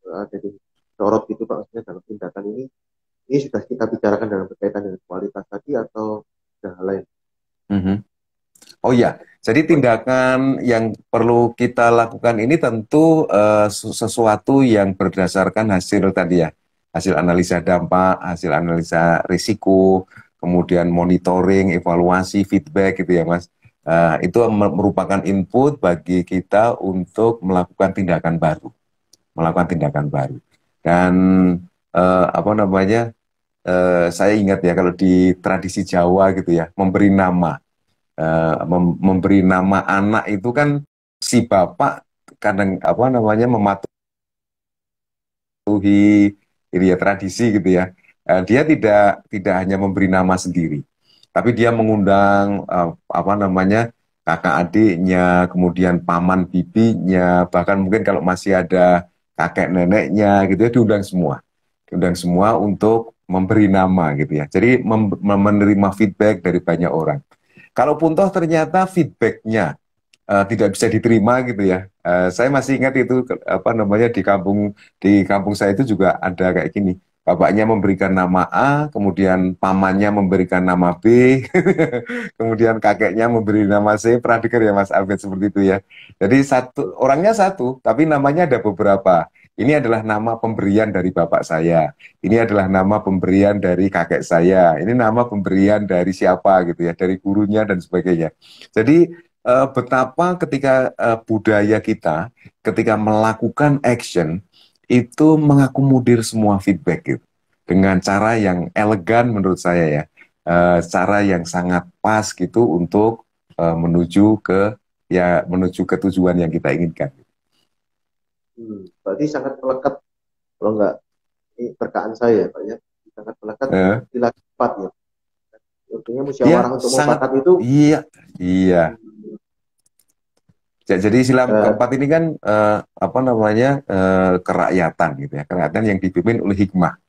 C: ada di sorot gitu Pak, maksudnya dalam tindakan ini sudah kita bicarakan dalam berkaitan dengan kualitas tadi atau ada hal lain?
B: Oh ya, jadi tindakan yang perlu kita lakukan ini tentu sesuatu yang berdasarkan hasil tadi ya, hasil analisa dampak, hasil analisa risiko, kemudian monitoring, evaluasi, feedback gitu ya Mas. Itu merupakan input bagi kita untuk melakukan tindakan baru, Dan apa namanya, saya ingat ya kalau di tradisi Jawa gitu ya, memberi nama anak itu kan si bapak kadang apa namanya mematuhi ini ya tradisi gitu ya. Dia tidak hanya memberi nama sendiri, tapi dia mengundang apa namanya kakak adiknya, kemudian paman bibinya, bahkan mungkin kalau masih ada kakek neneknya gitu ya, diundang semua untuk memberi nama gitu ya. Jadi menerima feedback dari banyak orang. Kalaupun toh ternyata feedbacknya tidak bisa diterima gitu ya. Saya masih ingat itu apa namanya di kampung saya itu juga ada kayak gini. Bapaknya memberikan nama A, kemudian pamannya memberikan nama B, kemudian kakeknya memberi nama C. Pernah dengar ya Mas Albert seperti itu ya. Jadi orangnya satu, tapi namanya ada beberapa. Ini adalah nama pemberian dari bapak saya. Ini adalah nama pemberian dari kakek saya. Ini nama pemberian dari siapa gitu ya, dari gurunya dan sebagainya. Jadi betapa ketika budaya kita ketika melakukan action itu mengakomodir semua feedback gitu dengan cara yang elegan menurut saya ya, cara yang sangat pas gitu untuk menuju ke tujuan yang kita inginkan.
C: Berarti sangat melekat, kalau nggak ini perkaan saya Pak ya, sangat melekat istilah cepat ya. Artinya musyawarah untuk mufakat itu.
B: Iya, iya. Jadi istilah keempat ini kan apa namanya kerakyatan gitu ya, kerakyatan yang dipimpin oleh hikmah,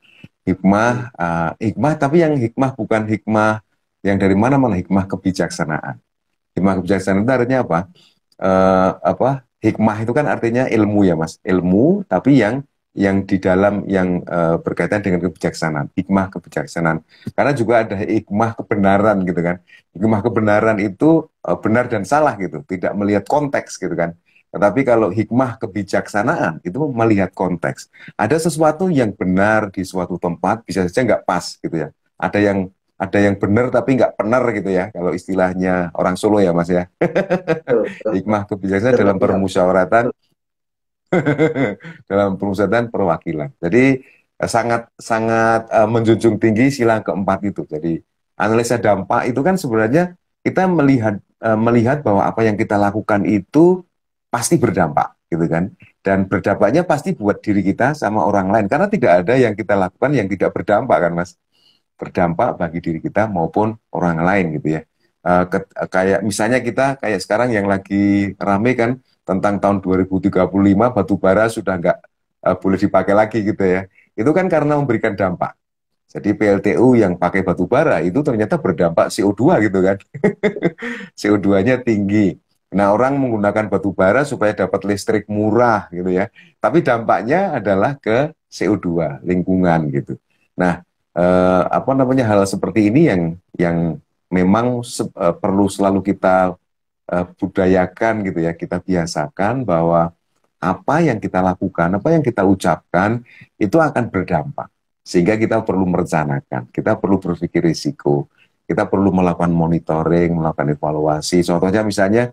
B: hikmah tapi yang hikmah bukan hikmah yang dari mana-mana, hikmah kebijaksanaan. Hikmah kebijaksanaan itu artinya apa? Hikmah itu kan artinya ilmu ya Mas, ilmu tapi yang di dalam yang berkaitan dengan kebijaksanaan, hikmah kebijaksanaan. Karena juga ada hikmah kebenaran gitu kan. Hikmah kebenaran itu benar dan salah gitu, tidak melihat konteks gitu kan. Tetapi kalau hikmah kebijaksanaan itu melihat konteks. Ada sesuatu yang benar di suatu tempat bisa saja nggak pas gitu ya. Ada yang benar tapi nggak benar gitu ya. Kalau istilahnya orang Solo ya Mas ya. Hikmah kebijaksanaan dalam permusyawaratan. Dalam permusyawaratan perwakilan. Jadi sangat menjunjung tinggi sila keempat itu. Jadi analisa dampak itu kan sebenarnya kita melihat bahwa apa yang kita lakukan itu pasti berdampak, gitu kan? Dan berdampaknya pasti buat diri kita sama orang lain. Karena tidak ada yang kita lakukan yang tidak berdampak kan, Mas? Berdampak bagi diri kita maupun orang lain, gitu ya. Kayak misalnya kita kayak sekarang yang lagi rame kan tentang tahun 2035 batu bara sudah nggak boleh dipakai lagi gitu ya. Itu kan karena memberikan dampak. Jadi PLTU yang pakai batu bara itu ternyata berdampak CO2 gitu kan. CO2-nya tinggi. Nah, orang menggunakan batu bara supaya dapat listrik murah gitu ya. Tapi dampaknya adalah ke CO2, lingkungan gitu. Nah, apa namanya hal seperti ini yang memang perlu selalu kita budayakan gitu ya, kita biasakan bahwa apa yang kita lakukan, apa yang kita ucapkan itu akan berdampak. Sehingga kita perlu merencanakan, kita perlu berpikir risiko, kita perlu melakukan monitoring, melakukan evaluasi. Contohnya misalnya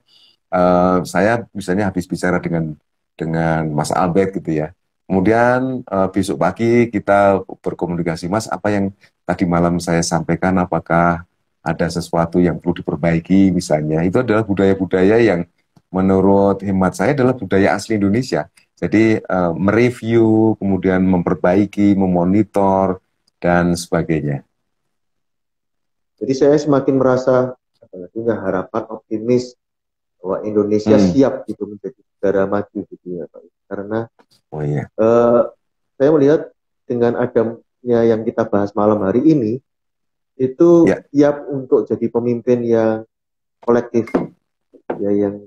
B: saya misalnya habis bicara dengan Mas Albert gitu ya. Kemudian besok pagi kita berkomunikasi, Mas, apa yang tadi malam saya sampaikan, apakah ada sesuatu yang perlu diperbaiki misalnya. Itu adalah budaya-budaya yang menurut hemat saya adalah budaya asli Indonesia. Jadi mereview, kemudian memperbaiki, memonitor, dan sebagainya.
C: Jadi saya semakin merasa punya harapan optimis bahwa Indonesia siap gitu menjadi negara maju gitu ya Pak. Karena saya melihat dengan adanya yang kita bahas malam hari ini itu siap untuk jadi pemimpin yang kolektif ya, yang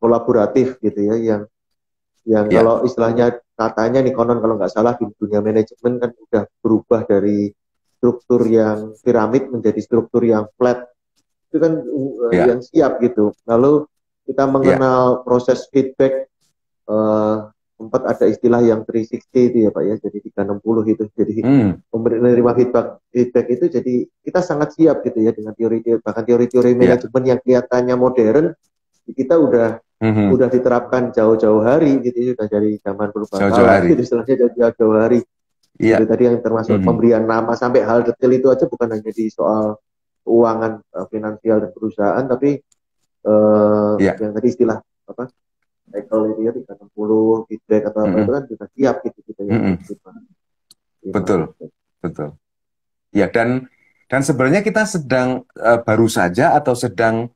C: kolaboratif gitu ya, yang kalau istilahnya katanya nih konon kalau nggak salah di dunia manajemen kan udah berubah dari struktur yang piramid menjadi struktur yang flat, itu kan yang siap gitu. Lalu kita mengenal proses feedback, sempat ada istilah yang 360 itu ya Pak ya, jadi 360 itu, jadi menerima feedback itu, jadi kita sangat siap gitu ya dengan bahkan teori-teori manajemen yang kelihatannya modern kita udah diterapkan jauh-jauh hari gitu, sudah dari zaman perubahan gitu, istilahnya jauh-jauh hari. Jadi tadi yang termasuk pemberian nama sampai hal detail itu aja, bukan hanya di soal keuangan finansial dan perusahaan, tapi yang tadi istilah apa cycle ini ya 360 feedback atau apa itu
B: Mm-mm.
C: kan sudah siap gitu kita yang
B: Mm-mm.
C: terima
B: Betul,
C: feedback.
B: betul. Ya, dan sebenarnya kita sedang baru saja atau sedang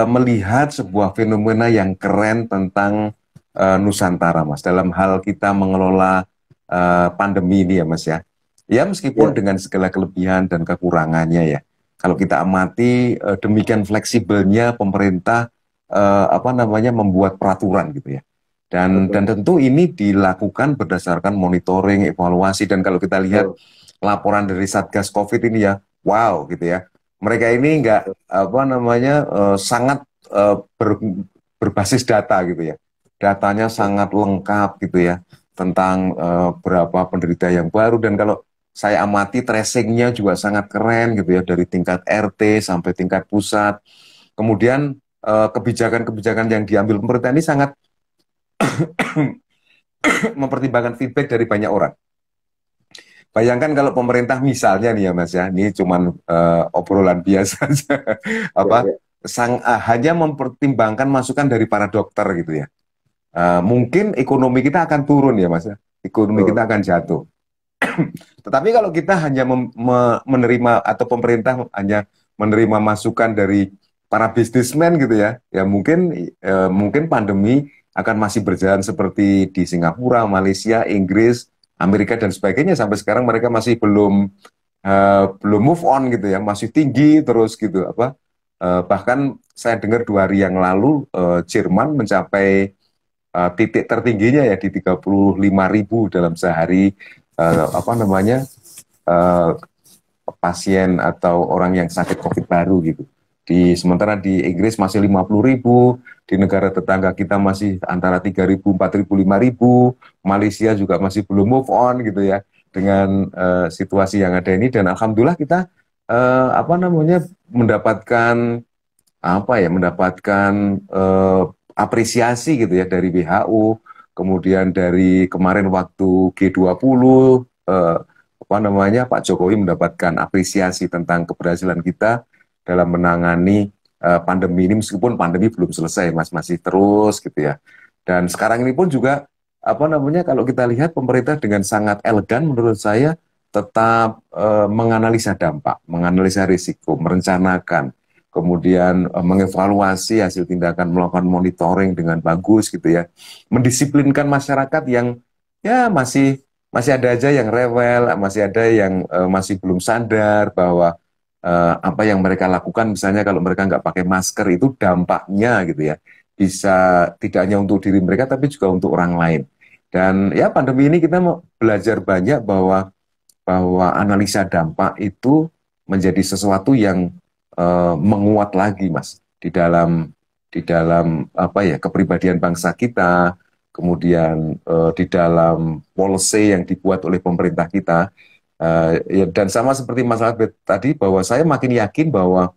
B: melihat sebuah fenomena yang keren tentang Nusantara, Mas, dalam hal kita mengelola pandemi ini ya, Mas ya. Ya, meskipun
C: Ya,
B: dengan segala kelebihan dan kekurangannya ya. Kalau kita amati demikian fleksibelnya pemerintah apa namanya membuat peraturan gitu ya. Dan
C: betul,
B: tentu ini dilakukan berdasarkan monitoring, evaluasi, dan kalau kita lihat
C: betul,
B: laporan dari Satgas COVID ini ya, wow gitu ya. Mereka ini nggak
C: betul,
B: apa namanya sangat berbasis data gitu ya. Datanya
C: betul.
B: sangat lengkap gitu ya tentang berapa penderita yang baru, dan kalau saya amati tracingnya juga sangat keren gitu ya dari tingkat RT sampai tingkat pusat. Kemudian kebijakan-kebijakan yang diambil pemerintah ini sangat mempertimbangkan feedback dari banyak orang. Bayangkan kalau pemerintah misalnya nih ya Mas ya, ini cuman obrolan biasa aja,
C: Ya,
B: apa
C: ya,
B: hanya mempertimbangkan masukan dari para dokter gitu ya. Mungkin ekonomi kita akan turun ya Mas ya, ekonomi kita
C: betul.
B: akan jatuh. Tetapi kalau kita hanya menerima atau pemerintah hanya menerima masukan dari para bisnismen gitu ya, ya mungkin pandemi akan masih berjalan seperti di Singapura, Malaysia, Inggris, Amerika dan sebagainya. Sampai sekarang mereka masih belum move on gitu ya, masih tinggi terus gitu apa. Bahkan saya dengar 2 hari yang lalu Jerman mencapai titik tertingginya ya di 35.000 dalam sehari apa namanya eh, pasien atau orang yang sakit COVID baru gitu. Sementara di Inggris masih 50.000, di negara tetangga kita masih antara 3.000, 4.000, 5.000, Malaysia juga masih belum move on gitu ya dengan situasi yang ada ini, dan alhamdulillah kita apa namanya mendapatkan mendapatkan apresiasi gitu ya dari WHO, kemudian dari kemarin waktu G20 apa namanya Pak Jokowi mendapatkan apresiasi tentang keberhasilan kita dalam menangani pandemi ini, meskipun pandemi belum selesai Mas, masih terus gitu ya. Dan sekarang ini pun juga apa namanya kalau kita lihat pemerintah dengan sangat elegan menurut saya tetap menganalisa dampak, menganalisa risiko, merencanakan, kemudian mengevaluasi hasil tindakan, melakukan monitoring dengan bagus gitu ya, mendisiplinkan masyarakat yang ya masih ada aja yang rewel, masih ada yang masih belum sadar bahwa apa yang mereka lakukan, misalnya kalau mereka nggak pakai masker itu dampaknya gitu ya, bisa tidak hanya untuk diri mereka tapi juga untuk orang lain. Dan ya pandemi ini kita mau belajar banyak bahwa analisa dampak itu menjadi sesuatu yang menguat lagi, Mas, di dalam apa ya kepribadian bangsa kita, kemudian di dalam policy yang dibuat oleh pemerintah kita. Ya, dan sama seperti Mas Albert tadi, bahwa saya makin yakin bahwa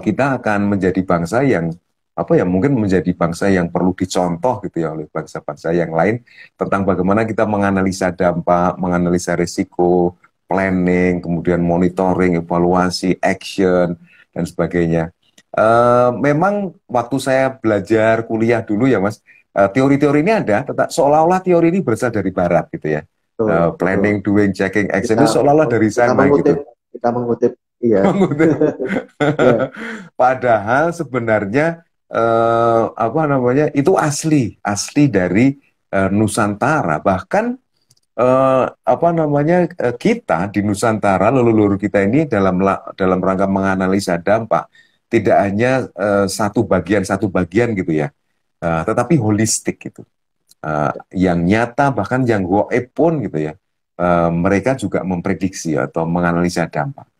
B: kita akan menjadi bangsa yang apa ya mungkin menjadi bangsa yang perlu dicontoh gitu ya oleh bangsa-bangsa yang lain tentang bagaimana kita menganalisa dampak, menganalisa risiko, planning, kemudian monitoring, evaluasi, action dan sebagainya. Memang waktu saya belajar kuliah dulu ya Mas, teori-teori ini ada, tetapi seolah-olah teori ini berasal dari Barat gitu ya.
C: Betul, betul.
B: Planning, doing, checking, action
C: Kita
B: itu seolah-olah dari
C: kita
B: sana
C: mengutip
B: gitu.
C: kita mengutip iya. Ya,
B: Padahal sebenarnya apa namanya itu asli dari Nusantara. Bahkan apa namanya kita di Nusantara, leluhur kita ini dalam rangka menganalisa dampak tidak hanya satu bagian gitu ya, tetapi holistik gitu. Yang nyata bahkan yang goib pun gitu ya. Mereka juga memprediksi atau menganalisa dampak.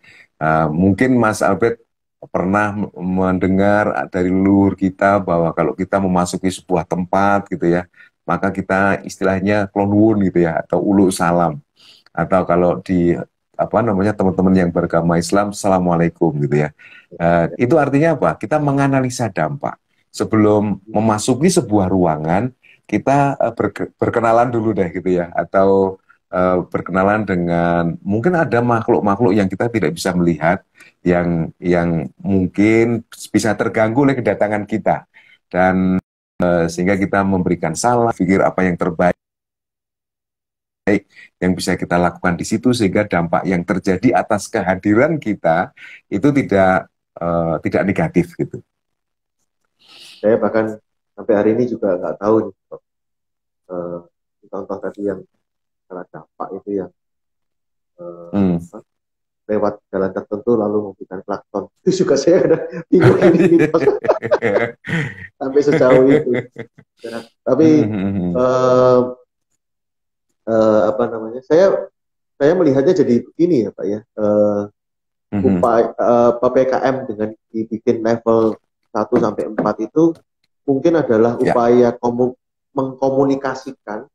B: Mungkin Mas Albert pernah mendengar dari leluhur kita bahwa kalau kita memasuki sebuah tempat gitu ya, maka kita istilahnya klonwun gitu ya, atau ulu salam. Atau kalau di apa namanya teman-teman yang beragama Islam, Assalamualaikum gitu ya. Itu artinya apa? Kita menganalisa dampak. Sebelum memasuki sebuah ruangan, kita berkenalan dulu deh gitu ya, atau berkenalan dengan mungkin ada makhluk-makhluk yang kita tidak bisa melihat, yang mungkin bisa terganggu oleh kedatangan kita. Dan sehingga kita memberikan salah, pikir apa yang terbaik yang bisa kita lakukan di situ, sehingga dampak yang terjadi atas kehadiran kita itu tidak negatif gitu.
C: Saya bahkan sampai hari ini juga nggak tahu nih, contoh tadi yang salah dampak itu yang lewat jalan tertentu lalu memberikan klakson. Itu juga saya ada bingung ini sampai sejauh itu. Ya, tapi apa namanya? Saya melihatnya jadi begini ya Pak ya. Upaya PPKM dengan dibikin level 1 sampai 4 itu mungkin adalah upaya mengkomunikasikan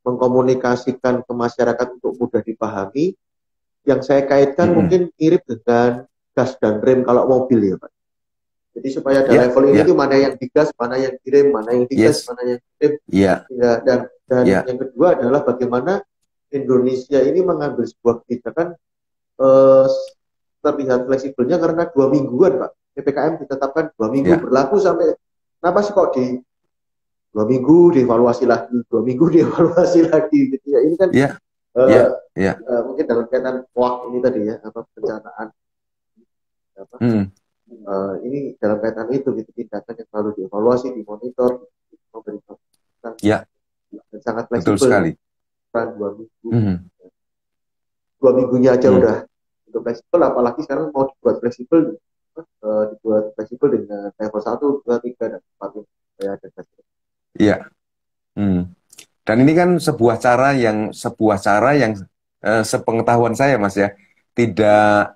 C: mengkomunikasikan ke masyarakat untuk mudah dipahami. Yang saya kaitkan mungkin mirip dengan gas dan rem kalau mobil ya Pak. Jadi supaya ada level ini itu mana yang digas, mana yang direm, mana yang digas, mana yang direm. Dan yang kedua adalah bagaimana Indonesia ini mengambil sebuah kebijakan terlihat fleksibelnya karena 2 mingguan Pak. PPKM ditetapkan 2 minggu berlaku sampai, kenapa sih kok di 2 minggu dievaluasi lagi, 2 minggu dievaluasi lagi gitu ya. Ini kan mungkin dalam kaitan waktu ini tadi ya, apa perencanaan ini dalam kaitan itu gitu, tindakan yang selalu dievaluasi, dimonitor, memberikan dan sangat fleksibel.
B: Betul sekali.
C: 2 minggu. 2 minggunya aja udah untuk fleksibel, apalagi sekarang mau dibuat fleksibel dengan level 1, 2, 3 dan 4 ini. Saya ada.
B: Iya. Dan ini kan sebuah cara yang sepengetahuan saya Mas ya, tidak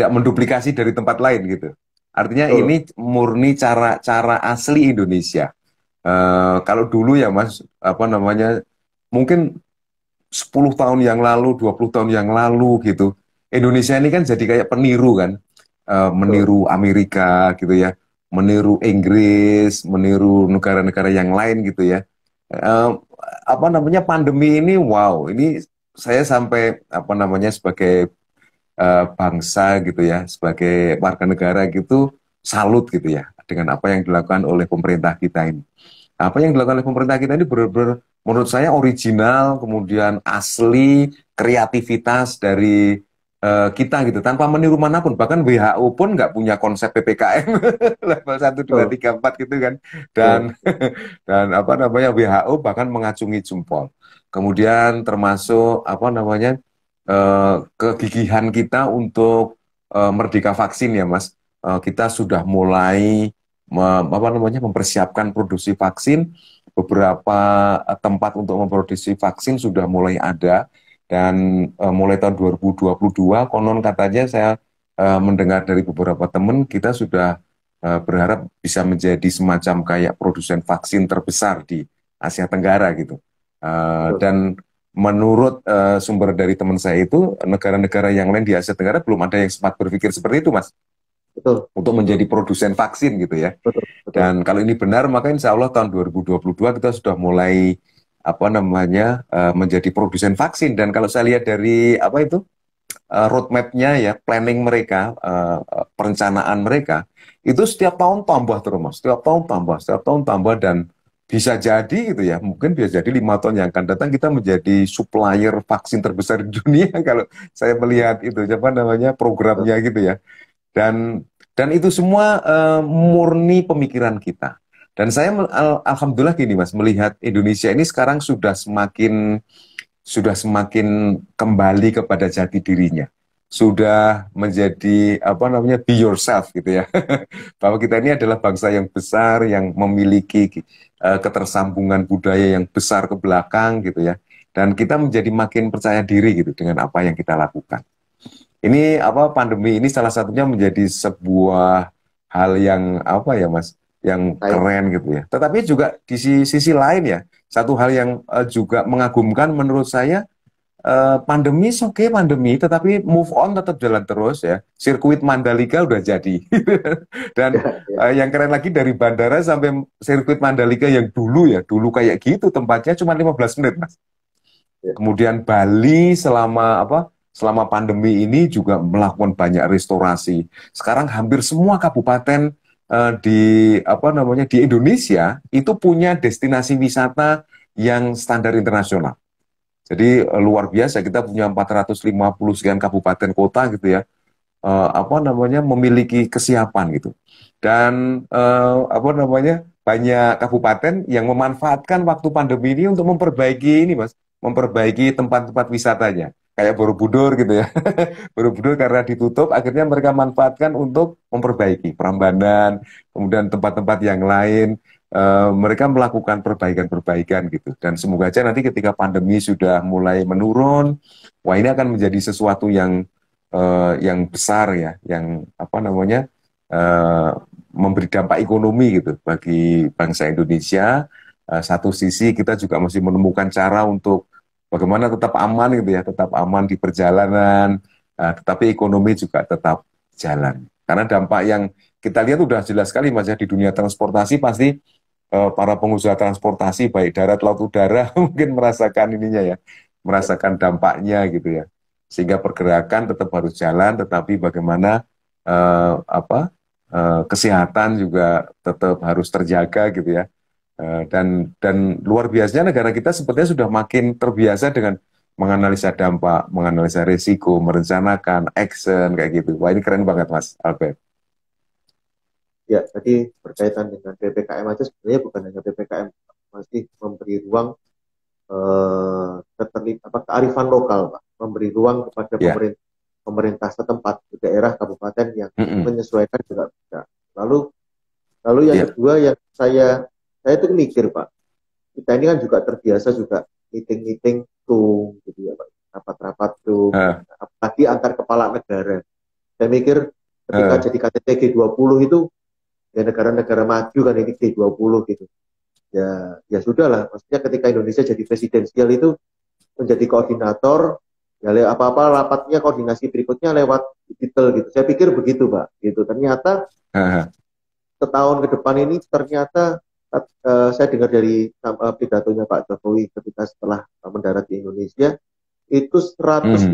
B: menduplikasi dari tempat lain gitu. Artinya ini murni cara asli Indonesia. Kalau dulu ya Mas, mungkin 10 tahun yang lalu, 20 tahun yang lalu gitu, Indonesia ini kan jadi kayak peniru kan, meniru Amerika gitu ya, meniru Inggris, meniru negara-negara yang lain gitu ya. Pandemi ini, wow, ini saya sampai sebagai bangsa gitu ya, sebagai warga negara gitu, salut gitu ya dengan apa yang dilakukan oleh pemerintah kita ini. Apa yang dilakukan oleh pemerintah kita ini benar-benar menurut saya original, kemudian asli, kreativitas dari kita gitu, tanpa meniru manapun. Bahkan WHO pun nggak punya konsep PPKM level 1, 2, 3, 4 gitu kan. Dan WHO bahkan mengacungi jempol. Kemudian termasuk kegigihan kita untuk merdeka vaksin ya Mas. Kita sudah mulai mempersiapkan produksi vaksin. Beberapa tempat untuk memproduksi vaksin sudah mulai ada, dan mulai tahun 2022 konon katanya saya mendengar dari beberapa teman, kita sudah berharap bisa menjadi semacam kayak produsen vaksin terbesar di Asia Tenggara gitu. Dan menurut sumber dari teman saya itu, negara-negara yang lain di Asia Tenggara belum ada yang sempat berpikir seperti itu Mas.
C: Betul.
B: Untuk menjadi produsen vaksin gitu ya.
C: Betul.
B: Dan kalau ini benar, maka insya Allah tahun 2022 kita sudah mulai menjadi produsen vaksin. Dan kalau saya lihat dari roadmap-nya ya, planning mereka, perencanaan mereka, itu setiap tahun tambah terus Mas, setiap tahun tambah, dan bisa jadi gitu ya, mungkin bisa jadi 5 tahun yang akan datang kita menjadi supplier vaksin terbesar di dunia kalau saya melihat itu programnya gitu ya. Dan itu semua murni pemikiran kita. Dan saya alhamdulillah gini Mas, melihat Indonesia ini sekarang sudah semakin kembali kepada jati dirinya. Sudah menjadi be yourself gitu ya. Bahwa kita ini adalah bangsa yang besar, yang memiliki ketersambungan budaya yang besar ke belakang gitu ya. Dan kita menjadi makin percaya diri gitu dengan apa yang kita lakukan. Ini pandemi ini salah satunya menjadi sebuah hal yang Mas, yang keren gitu ya. Tetapi juga di sisi lain ya, satu hal yang juga mengagumkan menurut saya, pandemi pandemi, tetapi move on tetap jalan terus ya. Sirkuit Mandalika udah jadi. Dan yang keren lagi, dari bandara sampai sirkuit Mandalika yang dulu kayak gitu tempatnya cuma 15 menit Mas. Kemudian Bali selama pandemi ini juga melakukan banyak restorasi. Sekarang hampir semua kabupaten di apa namanya di Indonesia itu punya destinasi wisata yang standar internasional. Jadi luar biasa, kita punya 450 sekian kabupaten kota gitu ya, apa namanya memiliki kesiapan gitu. Dan apa namanya banyak kabupaten yang memanfaatkan waktu pandemi ini untuk memperbaiki ini Mas, memperbaiki tempat-tempat wisatanya. Kayak Borobudur gitu ya. Borobudur karena ditutup, akhirnya mereka manfaatkan untuk memperbaiki Prambanan, kemudian tempat-tempat yang lain. Mereka melakukan perbaikan-perbaikan gitu. Dan semoga aja nanti ketika pandemi sudah mulai menurun, wah ini akan menjadi sesuatu yang besar ya, yang apa namanya memberi dampak ekonomi gitu bagi bangsa Indonesia. Satu sisi kita juga masih menemukan cara untuk bagaimana tetap aman gitu ya, tetap aman di perjalanan, tetapi ekonomi juga tetap jalan. Karena dampak yang kita lihat udah jelas sekali Mas ya, di dunia transportasi pasti para pengusaha transportasi baik darat, laut, udara mungkin merasakan ininya ya, merasakan dampaknya gitu ya. Sehingga pergerakan tetap harus jalan, tetapi bagaimana kesehatan juga tetap harus terjaga gitu ya. Dan luar biasanya negara kita sepertinya sudah makin terbiasa dengan menganalisa dampak, menganalisa risiko, merencanakan action kayak gitu. Wah ini keren banget Mas Albert.
C: Ya, tadi berkaitan dengan PPKM aja sebenarnya bukan hanya PPKM, masih memberi ruang kearifan lokal, Pak. Memberi ruang kepada
B: Ya.
C: pemerintah setempat di daerah kabupaten yang
B: Mm-mm.
C: menyesuaikan juga bisa. Lalu yang
B: Ya.
C: kedua yang saya itu mikir Pak, kita ini kan juga terbiasa juga meeting Zoom gitu ya Pak, rapat-rapat Zoom, apalagi antar kepala negara. Saya mikir ketika jadi KTT G20 itu ya negara-negara maju kan ini G20 gitu. Ya sudahlah, maksudnya ketika Indonesia jadi presidensial itu menjadi koordinator, ya apa-apa rapatnya koordinasi berikutnya lewat digital gitu. Saya pikir begitu Pak, gitu. Ternyata setahun ke depan ini ternyata saya dengar dari pidatonya Pak Jokowi ketika setelah mendarat di Indonesia itu 150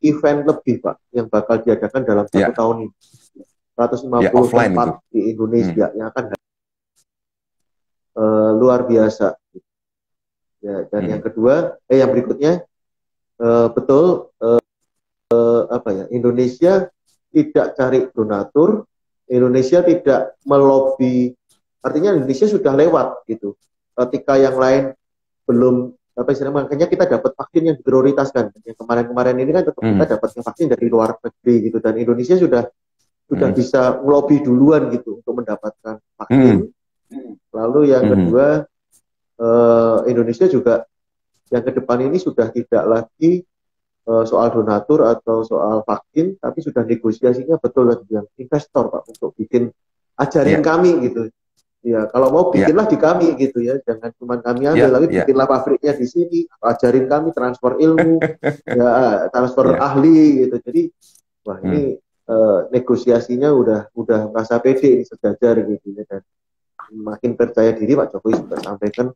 C: event lebih Pak yang bakal diadakan dalam 1 tahun ini. 150 tempat itu di Indonesia yang akan luar biasa. Ya, dan yang kedua, yang berikutnya betul Indonesia tidak cari donatur, Indonesia tidak melobi, artinya Indonesia sudah lewat gitu. Ketika yang lain belum makanya kita dapat vaksin yang diprioritaskan. Yang kemarin-kemarin ini kan tetap kita dapat vaksin dari luar negeri gitu, dan Indonesia sudah bisa melobi duluan gitu untuk mendapatkan vaksin. Lalu yang kedua, Indonesia juga yang ke depan ini sudah tidak lagi soal donatur atau soal vaksin, tapi sudah negosiasinya betul lagi yang investor Pak untuk bikin ajarin kami gitu. Ya kalau mau bikinlah di kami gitu ya, jangan cuma kami ambil, tapi bikinlah pabriknya di sini, ajarin kami transfer ilmu, ya transfer ahli gitu. Jadi wah ini negosiasinya udah merasa pede ini sejajar gitu ya, dan makin percaya diri Pak Jokowi sudah sampaikan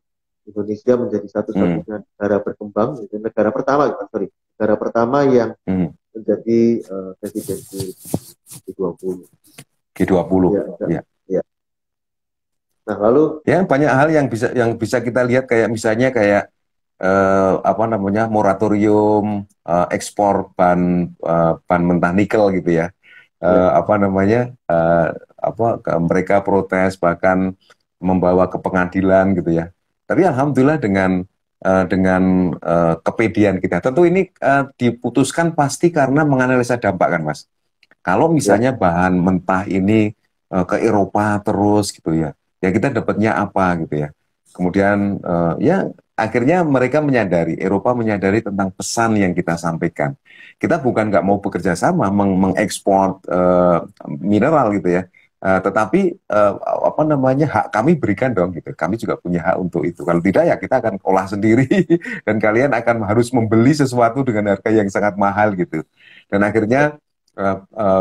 C: Indonesia menjadi satu-satunya negara berkembang, gitu, negara pertama yang menjadi presidensi G20.
B: Ya.
C: Nah lalu
B: ya banyak hal yang bisa kita lihat kayak misalnya kayak moratorium ekspor ban mentah nikel gitu ya. Mereka protes bahkan membawa ke pengadilan gitu ya. Tapi alhamdulillah dengan kepedian kita. Tentu ini diputuskan pasti karena menganalisa dampak kan Mas. Kalau misalnya bahan mentah ini ke Eropa terus gitu ya kita dapatnya apa gitu ya. Kemudian akhirnya mereka Eropa menyadari tentang pesan yang kita sampaikan. Kita bukan nggak mau bekerja sama mengekspor mineral gitu ya. Tetapi hak kami berikan dong gitu. Kami juga punya hak untuk itu. Kalau tidak ya kita akan olah sendiri dan kalian akan harus membeli sesuatu dengan harga yang sangat mahal gitu. Dan akhirnya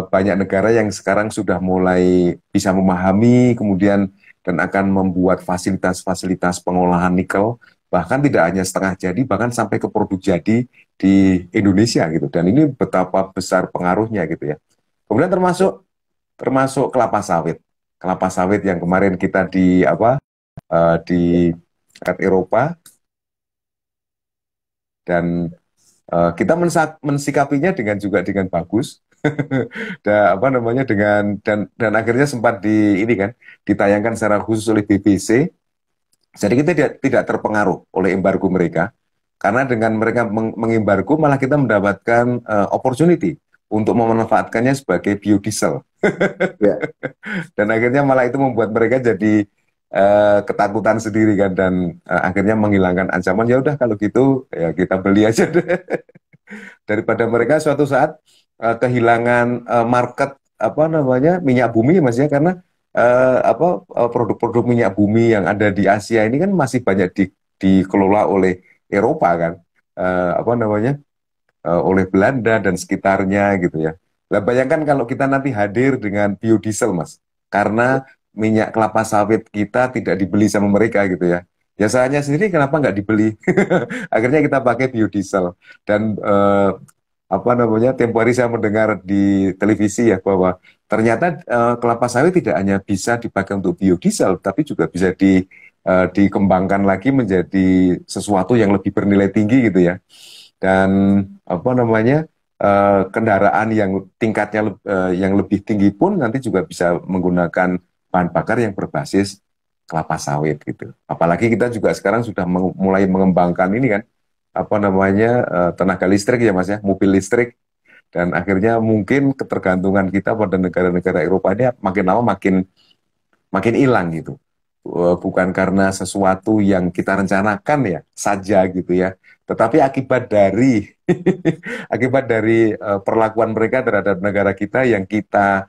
B: banyak negara yang sekarang sudah mulai bisa memahami kemudian dan akan membuat fasilitas-fasilitas pengolahan nikel, bahkan tidak hanya setengah jadi, bahkan sampai ke produk jadi di Indonesia gitu. Dan ini betapa besar pengaruhnya gitu ya. Kemudian termasuk kelapa sawit. kelapa sawit yang kemarin kita di Eropa, dan kita mensikapinya dengan bagus. Dan akhirnya sempat ditayangkan secara khusus oleh BBC. Jadi kita tidak terpengaruh oleh embargo mereka, karena dengan mereka mengembargo malah kita mendapatkan opportunity untuk memanfaatkannya sebagai biodiesel.
C: Ya.
B: Dan akhirnya malah itu membuat mereka jadi ketakutan sendiri kan, dan akhirnya menghilangkan ancaman. Ya udah kalau gitu ya kita beli aja deh. Daripada mereka suatu saat kehilangan market minyak bumi, Mas ya, karena produk-produk minyak bumi yang ada di Asia ini kan masih banyak dikelola oleh Eropa kan, oleh Belanda dan sekitarnya gitu ya. Nah, bayangkan kalau kita nanti hadir dengan biodiesel, Mas, karena minyak kelapa sawit kita tidak dibeli sama mereka gitu ya. Ya saya sendiri kenapa nggak dibeli? Akhirnya kita pakai biodiesel. Dan tempo hari saya mendengar di televisi ya bahwa ternyata kelapa sawit tidak hanya bisa dipakai untuk biodiesel, tapi juga bisa dikembangkan lagi menjadi sesuatu yang lebih bernilai tinggi gitu ya. Dan kendaraan yang tingkatnya yang lebih tinggi pun nanti juga bisa menggunakan bahan bakar yang berbasis kelapa sawit gitu. Apalagi kita juga sekarang sudah mulai mengembangkan ini kan, tenaga listrik ya Mas ya, mobil listrik. Dan akhirnya mungkin ketergantungan kita pada negara-negara Eropa ini makin lama makin hilang gitu. Bukan karena sesuatu yang kita rencanakan ya saja gitu ya, tetapi akibat dari akibat dari perlakuan mereka terhadap negara kita yang kita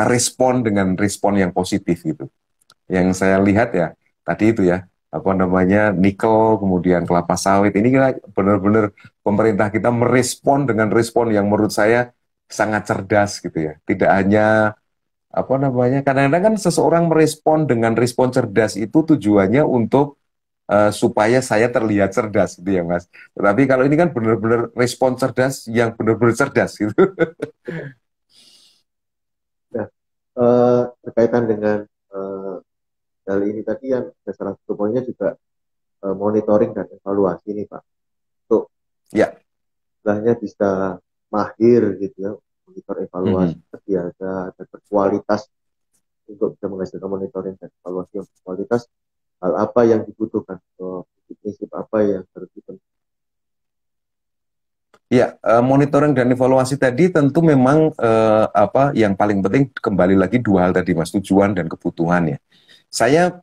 B: respon dengan respon yang positif gitu. Yang saya lihat ya tadi itu ya, nikel, kemudian kelapa sawit, ini kita benar-benar pemerintah kita merespon dengan respon yang menurut saya sangat cerdas gitu ya. Tidak hanya kadang-kadang kan seseorang merespon dengan respon cerdas itu tujuannya untuk supaya saya terlihat cerdas gitu ya Mas. Tetapi kalau ini kan benar-benar respon cerdas yang benar-benar cerdas gitu.
C: Nah, berkaitan dengan hal ini tadi yang salah satu poinnya juga monitoring dan evaluasi nih Pak. Untuk
B: ya,
C: istilahnya bisa mahir gitu ya, monitor evaluasi biasa dan berkualitas untuk bisa menghasilkan monitoring dan evaluasi yang berkualitas. Hal apa yang dibutuhkan, prinsip apa yang harus dipenuhi?
B: Ya, monitoring dan evaluasi tadi tentu memang yang paling penting kembali lagi dua hal tadi Mas, tujuan dan kebutuhan ya. Saya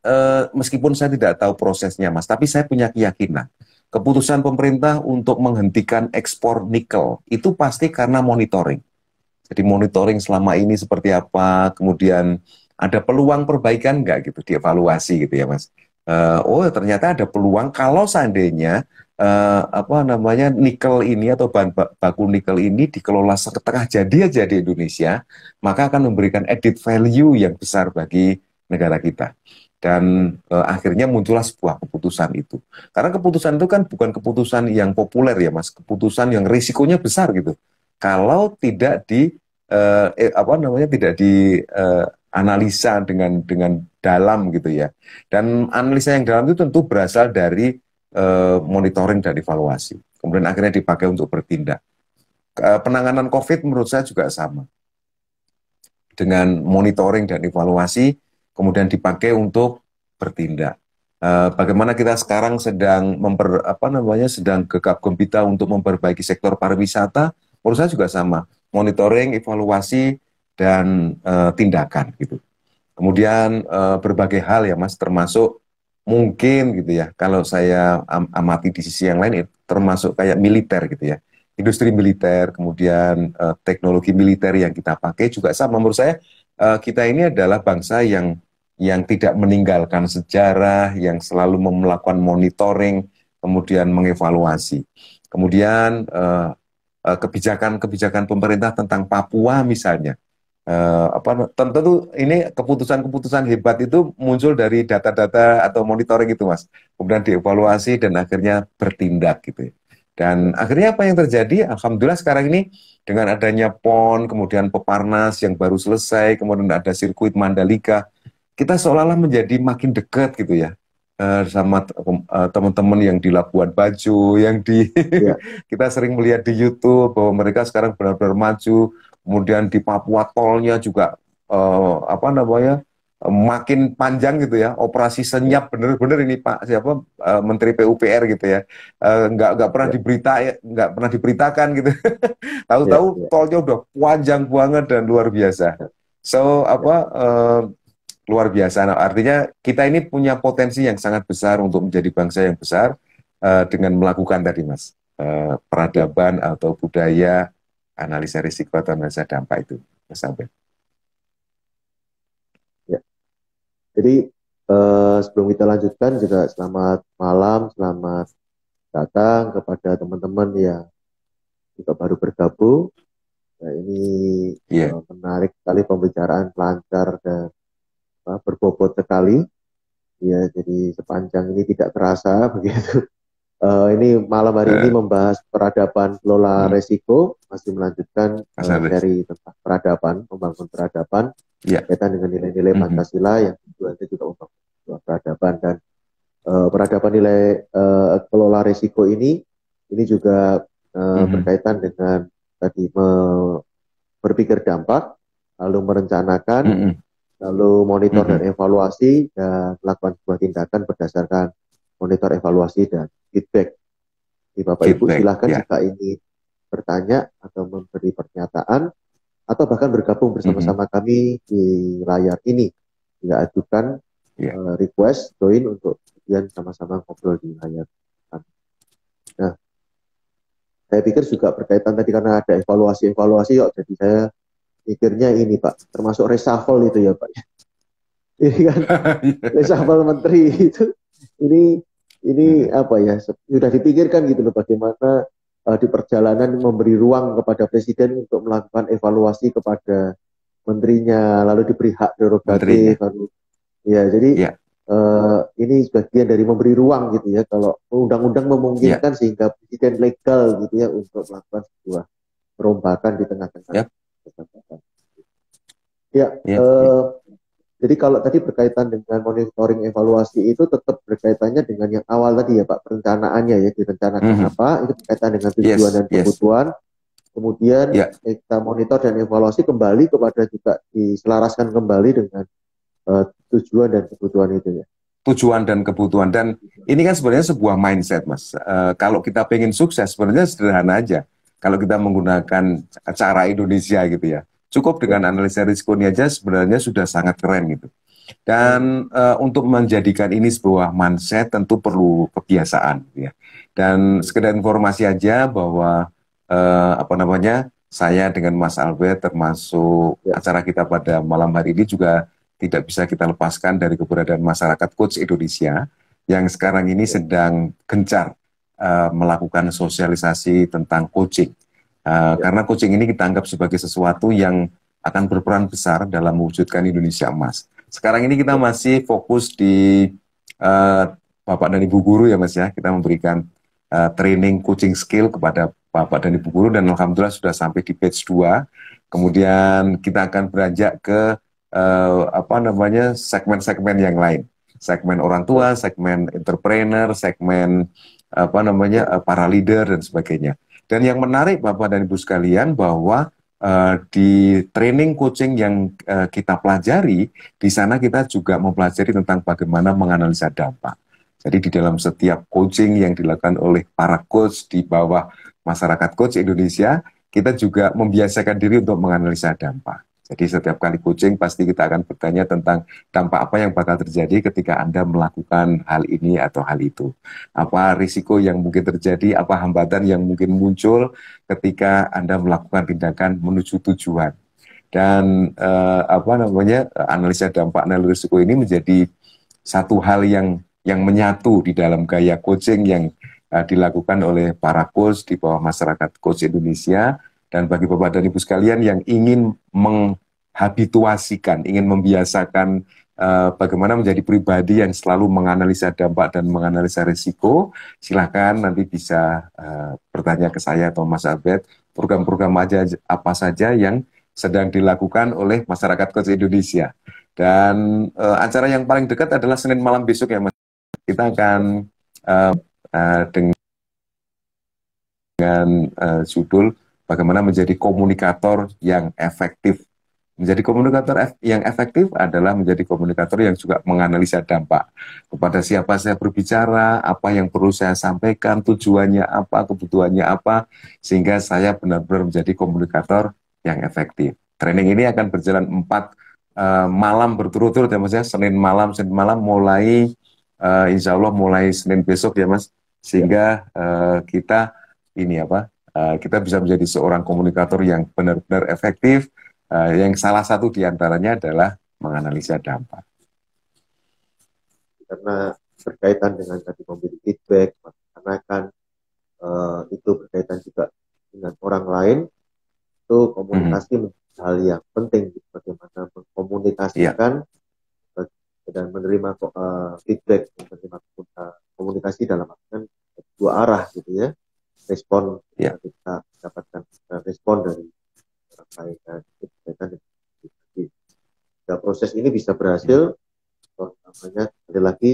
B: meskipun saya tidak tahu prosesnya Mas, tapi saya punya keyakinan keputusan pemerintah untuk menghentikan ekspor nikel itu pasti karena monitoring. Jadi monitoring selama ini seperti apa, kemudian ada peluang perbaikan nggak gitu, dievaluasi gitu ya Mas. Oh ternyata ada peluang kalau seandainya nikel ini atau bahan baku nikel ini dikelola setengah jadi aja di Indonesia, maka akan memberikan added value yang besar bagi negara kita. Dan akhirnya muncullah sebuah keputusan itu. Karena keputusan itu kan bukan keputusan yang populer ya Mas, keputusan yang risikonya besar gitu. Kalau tidak tidak dianalisa dengan dalam gitu ya. Dan analisa yang dalam itu tentu berasal dari monitoring dan evaluasi. Kemudian akhirnya dipakai untuk bertindak. Penanganan COVID menurut saya juga sama. Dengan monitoring dan evaluasi, kemudian dipakai untuk bertindak. Bagaimana kita sekarang sedang sedang gegap gempita untuk memperbaiki sektor pariwisata, menurut saya juga sama. Monitoring, evaluasi, dan tindakan gitu. Kemudian berbagai hal ya Mas, termasuk mungkin gitu ya, kalau saya amati di sisi yang lain, termasuk kayak militer gitu ya, industri militer, kemudian teknologi militer yang kita pakai juga sama. Menurut saya kita ini adalah bangsa yang tidak meninggalkan sejarah, yang selalu melakukan monitoring, kemudian mengevaluasi. Kemudian kebijakan-kebijakan pemerintah tentang Papua misalnya, tentu ini keputusan-keputusan hebat itu muncul dari data-data atau monitoring itu Mas, kemudian dievaluasi dan akhirnya bertindak gitu ya. Dan akhirnya apa yang terjadi? Alhamdulillah sekarang ini dengan adanya PON, kemudian Peparnas yang baru selesai, kemudian ada sirkuit Mandalika, kita seolah-olah menjadi makin dekat gitu ya, sama teman-teman yang di Labuan Bajo, yang di
C: Ya,
B: kita sering melihat di YouTube bahwa mereka sekarang benar-benar maju. Kemudian di Papua tolnya juga apa namanya makin panjang gitu ya, operasi
C: ya,
B: senyap bener-bener ini Pak siapa Menteri PUPR gitu ya. Nggak pernah
C: ya,
B: nggak pernah diberitakan gitu.
C: ya,
B: Tahu-tahu
C: ya,
B: tolnya udah panjang banget dan luar biasa.
C: ya,
B: So
C: ya,
B: apa luar biasa. Nah, artinya kita ini punya potensi yang sangat besar untuk menjadi bangsa yang besar dengan melakukan tadi Mas
C: ya,
B: peradaban atau budaya analisa risiko atau analisa dampak itu Mas Abed.
C: ya. Jadi sebelum kita lanjutkan juga selamat malam, selamat datang kepada teman-teman yang juga baru bergabung. Nah, ini
B: Iya,
C: menarik sekali pembicaraan lancar dan berbobot sekali. Ya, jadi sepanjang ini tidak terasa begitu. Ini malam hari ini
B: eh,
C: membahas peradaban kelola
B: hmm,
C: resiko, masih melanjutkan
B: Mas Abed.
C: seri tentang peradaban, membangun peradaban,
B: Iya,
C: kaitan dengan nilai-nilai
B: mhm,
C: Pancasila yang tujuannya juga untuk peradaban dan peradaban nilai kelola risiko ini juga
B: mhm,
C: berkaitan dengan tadi berpikir dampak, lalu merencanakan,
B: mhm,
C: lalu monitor dan
B: mhm.
C: evaluasi dan melakukan sebuah tindakan berdasarkan monitor, evaluasi dan feedback. Jadi Bapak Ibu
B: Feedback,
C: silahkan
B: ya.
C: jika ingin bertanya atau memberi pernyataan atau bahkan bergabung
B: Mhm,
C: bersama-sama kami di layar ini. Bila ajukan
B: ya.
C: request join untuk kemudian sama-sama ngobrol di layar. Nah, saya pikir juga berkaitan tadi karena ada evaluasi-evaluasi yuk, jadi saya pikirnya ini Pak, termasuk reshuffle itu ya Pak. Ini kan reshuffle menteri itu ini ini
B: Mhm.
C: apa ya sudah dipikirkan gitu loh bagaimana di perjalanan memberi ruang kepada presiden untuk melakukan evaluasi kepada menterinya lalu diberi hak
B: Menterinya,
C: prerogatif lalu ya jadi
B: ya,
C: ini bagian dari memberi ruang gitu ya kalau undang-undang
B: ya,
C: memungkinkan sehingga presiden legal gitu ya untuk melakukan sebuah perombakan di tengah-tengah
B: ya,
C: kesempatan. Ya,
B: ya, ya.
C: jadi kalau tadi berkaitan dengan monitoring evaluasi itu tetap berkaitannya dengan yang awal tadi ya Pak, perencanaannya ya, direncanakan
B: Mhm.
C: apa, itu berkaitan dengan tujuan
B: Yes,
C: dan
B: yes,
C: kebutuhan, kemudian
B: ya.
C: kita monitor dan evaluasi kembali kepada juga diselaraskan kembali dengan tujuan dan kebutuhan itu ya.
B: Tujuan dan kebutuhan. Dan ini kan sebenarnya sebuah mindset, Mas. Kalau kita pengen sukses, sebenarnya sederhana aja. Kalau kita menggunakan cara Indonesia gitu ya. Cukup
C: Ya.
B: dengan analisa risikonya aja sebenarnya sudah sangat keren gitu.
C: Hmm.
B: Dan untuk menjadikan ini sebuah mindset tentu perlu kebiasaan gitu ya. Dan
C: Hmm.
B: sekedar informasi aja bahwa apa namanya, saya dengan Mas Albert termasuk
C: Ya.
B: acara kita pada malam hari ini juga tidak bisa kita lepaskan dari keberadaan masyarakat Coach Indonesia yang sekarang ini
C: Ya.
B: sedang gencar melakukan sosialisasi tentang coaching.
C: Ya.
B: Karena coaching ini kita anggap sebagai sesuatu yang akan berperan besar dalam mewujudkan Indonesia emas. Sekarang ini kita
C: Ya.
B: masih fokus di uh, Bapak dan Ibu guru ya Mas ya. Kita memberikan training coaching skill kepada Bapak dan Ibu guru dan alhamdulillah sudah sampai di batch 2. Kemudian kita akan beranjak ke apa namanya segmen-segmen yang lain. Segmen orang
C: Ya.
B: tua, segmen entrepreneur, segmen apa namanya
C: Ya.
B: para leader dan sebagainya. Dan yang menarik Bapak dan Ibu sekalian bahwa di training coaching yang kita pelajari, di sana kita juga mempelajari tentang bagaimana menganalisa dampak. Jadi di dalam setiap coaching yang dilakukan oleh para coach di bawah masyarakat coach Indonesia, kita juga membiasakan diri untuk menganalisa dampak. Jadi setiap kali coaching pasti kita akan bertanya tentang dampak apa yang bakal terjadi ketika Anda melakukan hal ini atau hal itu. Apa risiko yang mungkin terjadi, apa hambatan yang mungkin muncul ketika Anda melakukan tindakan menuju tujuan. Dan apa namanya analisa dampak analisa risiko ini menjadi satu hal yang menyatu di dalam gaya coaching yang dilakukan oleh para coach di bawah masyarakat coach Indonesia. Dan bagi Bapak dan Ibu sekalian yang ingin menghabituasikan, ingin membiasakan bagaimana menjadi pribadi yang selalu menganalisa dampak dan menganalisa risiko, silahkan nanti bisa bertanya ke saya atau Mas Albert, program-program aja apa saja yang sedang dilakukan oleh masyarakat Coach Indonesia. Dan acara yang paling dekat adalah Senin malam besok ya Mas. Kita akan dengan judul bagaimana menjadi komunikator yang efektif. Menjadi komunikator yang efektif adalah menjadi komunikator yang juga menganalisa dampak. Kepada siapa saya berbicara, apa yang perlu saya sampaikan, tujuannya apa, kebutuhannya apa, sehingga saya benar-benar menjadi komunikator yang efektif. Training ini akan berjalan 4 malam berturut-turut ya Mas ya, Senin malam mulai insya Allah mulai Senin besok ya Mas, sehingga kita kita bisa menjadi seorang komunikator yang benar-benar efektif, yang salah satu diantaranya adalah menganalisa dampak.
C: Karena berkaitan dengan tadi memberi feedback, karena kan itu berkaitan juga dengan orang lain, itu komunikasi menjadi hal yang penting, bagaimana mengkomunikasikan dan menerima feedback, menerima komunikasi dalam artian dua arah gitu ya, respon kita dapatkan respon dari orang lain dan berkaitan dengan proses ini bisa berhasil. Namanya sekali lagi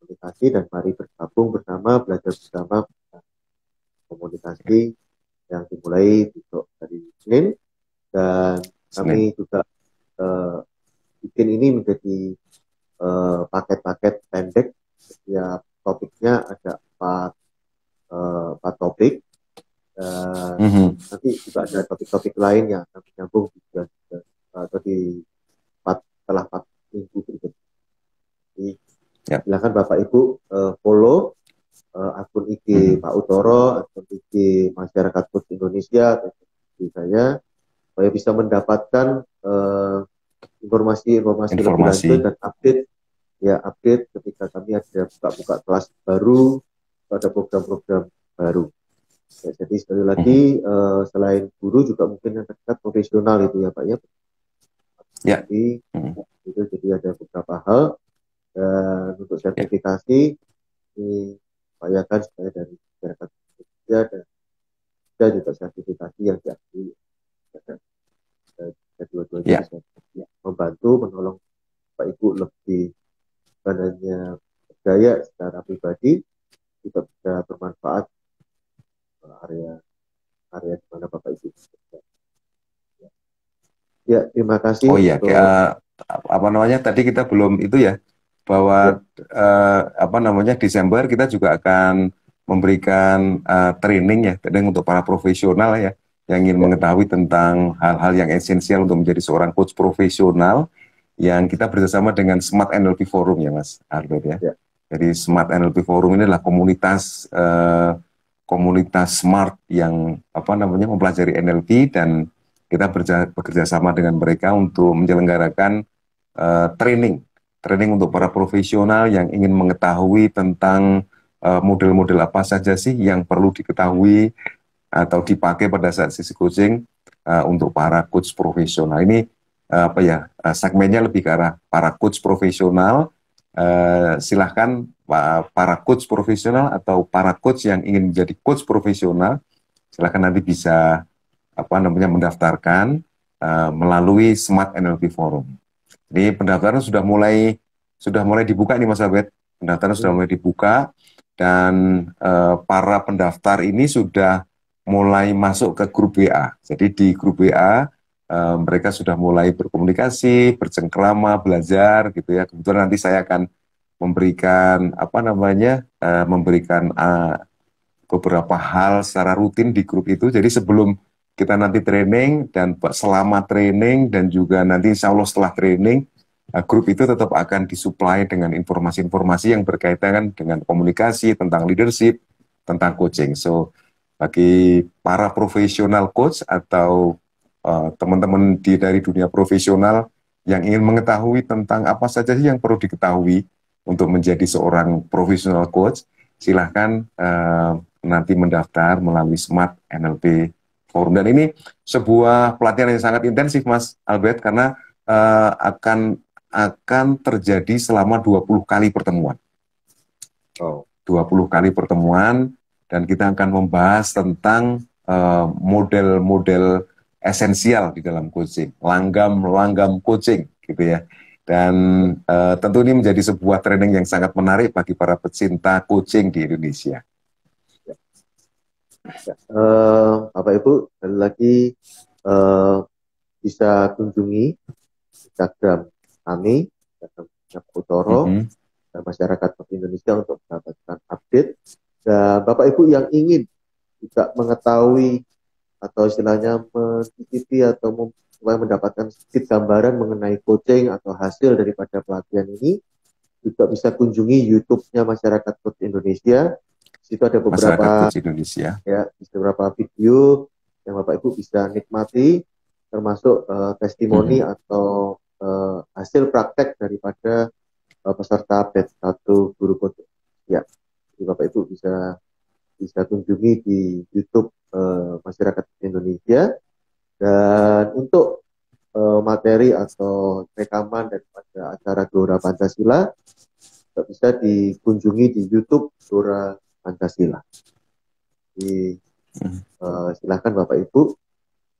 C: komunikasi, dan mari bergabung bersama, belajar bersama komunikasi yang dimulai besok dari Senin, dan kami juga bikin ini menjadi paket-paket pendek. Setiap topiknya ada 4 topik, dan nanti juga ada topik-topik lain yang akan menyambung atau setelah 4 minggu berikutnya. Silakan Bapak Ibu follow akun IG Pak Utoro, akun IG Masyarakat Coach Indonesia, atau IG saya, supaya bisa mendapatkan informasi lebih lanjut dan update ketika kami ada buka kelas baru, ada program-program baru. Ya, jadi sekali lagi selain guru juga mungkin yang terdekat profesional itu ya Pak ya. Jadi jadi ada beberapa hal, dan untuk sertifikasi diupayakan supaya dari masyarakat Indonesia, dan ada juga sertifikasi yang diakui. Dua-duanya bisa membantu menolong Pak Ibu lebih bukan hanya berdaya secara pribadi, juga bisa bermanfaat area di mana Bapak Ibu. Ya, terima kasih.
B: Tadi kita belum itu ya, bahwa Desember kita juga akan memberikan training untuk para profesional ya, yang ingin mengetahui tentang hal-hal yang esensial untuk menjadi seorang coach profesional, yang kita bersama dengan Smart NLP Forum ya Mas Albert ya. Jadi Smart NLP Forum ini adalah komunitas smart yang mempelajari NLP, dan kita bekerja sama dengan mereka untuk menyelenggarakan training untuk para profesional yang ingin mengetahui tentang model-model apa saja sih yang perlu diketahui atau dipakai pada saat sesi coaching untuk para coach profesional. Ini segmennya lebih ke arah para coach profesional. Silahkan para coach profesional atau para coach yang ingin menjadi coach profesional, silahkan nanti bisa mendaftarkan melalui Smart NLP Forum. Ini pendaftaran sudah mulai dibuka nih Mas Abed. Pendaftaran sudah mulai dibuka, dan para pendaftar ini sudah mulai masuk ke grup WA. Jadi di grup WA mereka sudah mulai berkomunikasi, bercengkrama, belajar gitu ya. Kebetulan nanti saya akan memberikan beberapa hal secara rutin di grup itu. Jadi sebelum kita nanti training dan selama training, dan juga nanti insya Allah setelah training, grup itu tetap akan disuplai dengan informasi-informasi yang berkaitan dengan komunikasi, tentang leadership, tentang coaching. So bagi para profesional coach atau teman-teman dari dunia profesional yang ingin mengetahui tentang apa saja sih yang perlu diketahui untuk menjadi seorang profesional coach, silahkan nanti mendaftar melalui Smart NLP Forum. Dan ini sebuah pelatihan yang sangat intensif Mas Albert, karena akan akan terjadi selama 20 kali pertemuan.
C: Oh.
B: 20 kali pertemuan, dan kita akan membahas tentang model-model esensial di dalam coaching, langgam-langgam coaching gitu ya. Dan tentu ini menjadi sebuah training yang sangat menarik bagi para pecinta coaching di Indonesia.
C: Ya, Bapak Ibu, sekali lagi bisa kunjungi Instagram kami, Instagram Utoro, dan masyarakat Indonesia untuk mendapatkan update. Dan Bapak Ibu yang ingin juga mengetahui atau istilahnya mencicipi atau supaya mendapatkan sedikit gambaran mengenai coaching atau hasil daripada pelatihan ini, juga bisa kunjungi YouTube-nya Masyarakat Coach Indonesia. Di situ ada beberapa beberapa video yang Bapak Ibu bisa nikmati, termasuk testimoni atau hasil praktek daripada peserta batch 1 guru coaching. Ya, jadi Bapak Ibu bisa kunjungi di YouTube Masyarakat Indonesia. Dan untuk materi atau rekaman daripada acara Gelora Pancasila bisa dikunjungi di YouTube Gelora Pancasila. Silakan Bapak Ibu.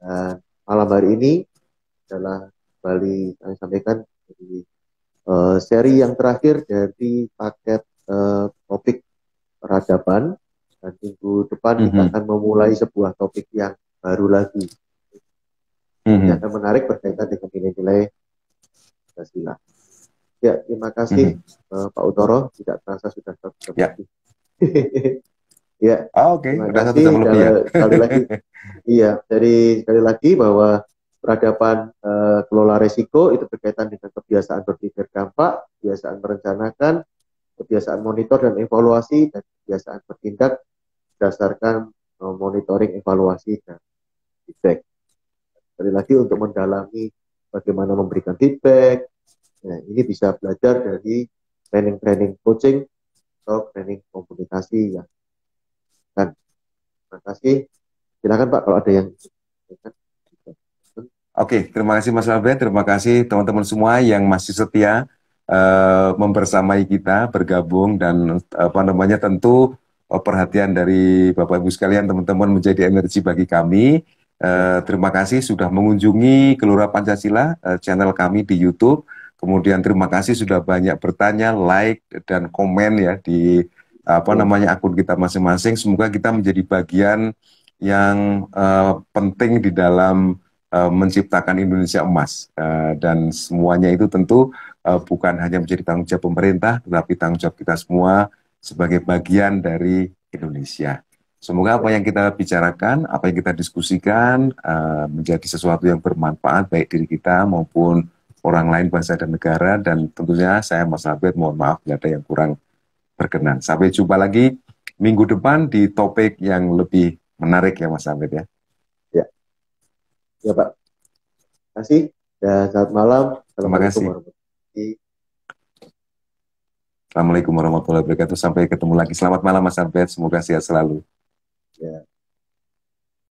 C: Dan malam hari ini adalah kembali kami sampaikan di seri yang terakhir dari paket topik peradaban, dan minggu depan kita akan memulai sebuah topik yang baru lagi yang akan menarik berkaitan dengan nilai-nilai Pancasila. Ya, terima kasih Pak Utoro, tidak terasa sudah satu jam lebih. Ya, terima kasih sekali lagi. Iya, sekali lagi bahwa peradaban kelola resiko itu berkaitan dengan kebiasaan berpikir dampak, kebiasaan merencanakan, kebiasaan monitor dan evaluasi, dan kebiasaan bertindak berdasarkan monitoring, evaluasi, dan feedback. Sekali lagi untuk mendalami bagaimana memberikan feedback, nah, ini bisa belajar dari training-training coaching atau training komunikasi yang kan. Terima kasih. Silakan Pak kalau ada yang.
B: Oke, terima kasih Mas Albert, terima kasih teman-teman semua yang masih setia membersamai kita, bergabung, dan tentu perhatian dari Bapak Ibu sekalian, teman-teman menjadi energi bagi kami. Terima kasih sudah mengunjungi Gelora Pancasila, channel kami di YouTube. Kemudian terima kasih sudah banyak bertanya, like, dan komen ya di akun kita masing-masing. Semoga kita menjadi bagian yang penting di dalam menciptakan Indonesia emas, dan semuanya itu tentu bukan hanya menjadi tanggung jawab pemerintah, tetapi tanggung jawab kita semua sebagai bagian dari Indonesia. Semoga apa yang kita bicarakan, apa yang kita diskusikan menjadi sesuatu yang bermanfaat baik diri kita maupun orang lain, bangsa dan negara. Dan tentunya saya Mas Albert mohon maaf bila ada yang kurang berkenan. Sampai jumpa lagi minggu depan di topik yang lebih menarik ya Mas Albert ya.
C: Ya Pak, terima kasih dan selamat malam.
B: Terima kasih. Assalamualaikum warahmatullahi wabarakatuh. Sampai ketemu lagi. Selamat malam Mas Albert, semoga sehat selalu.
C: Ya.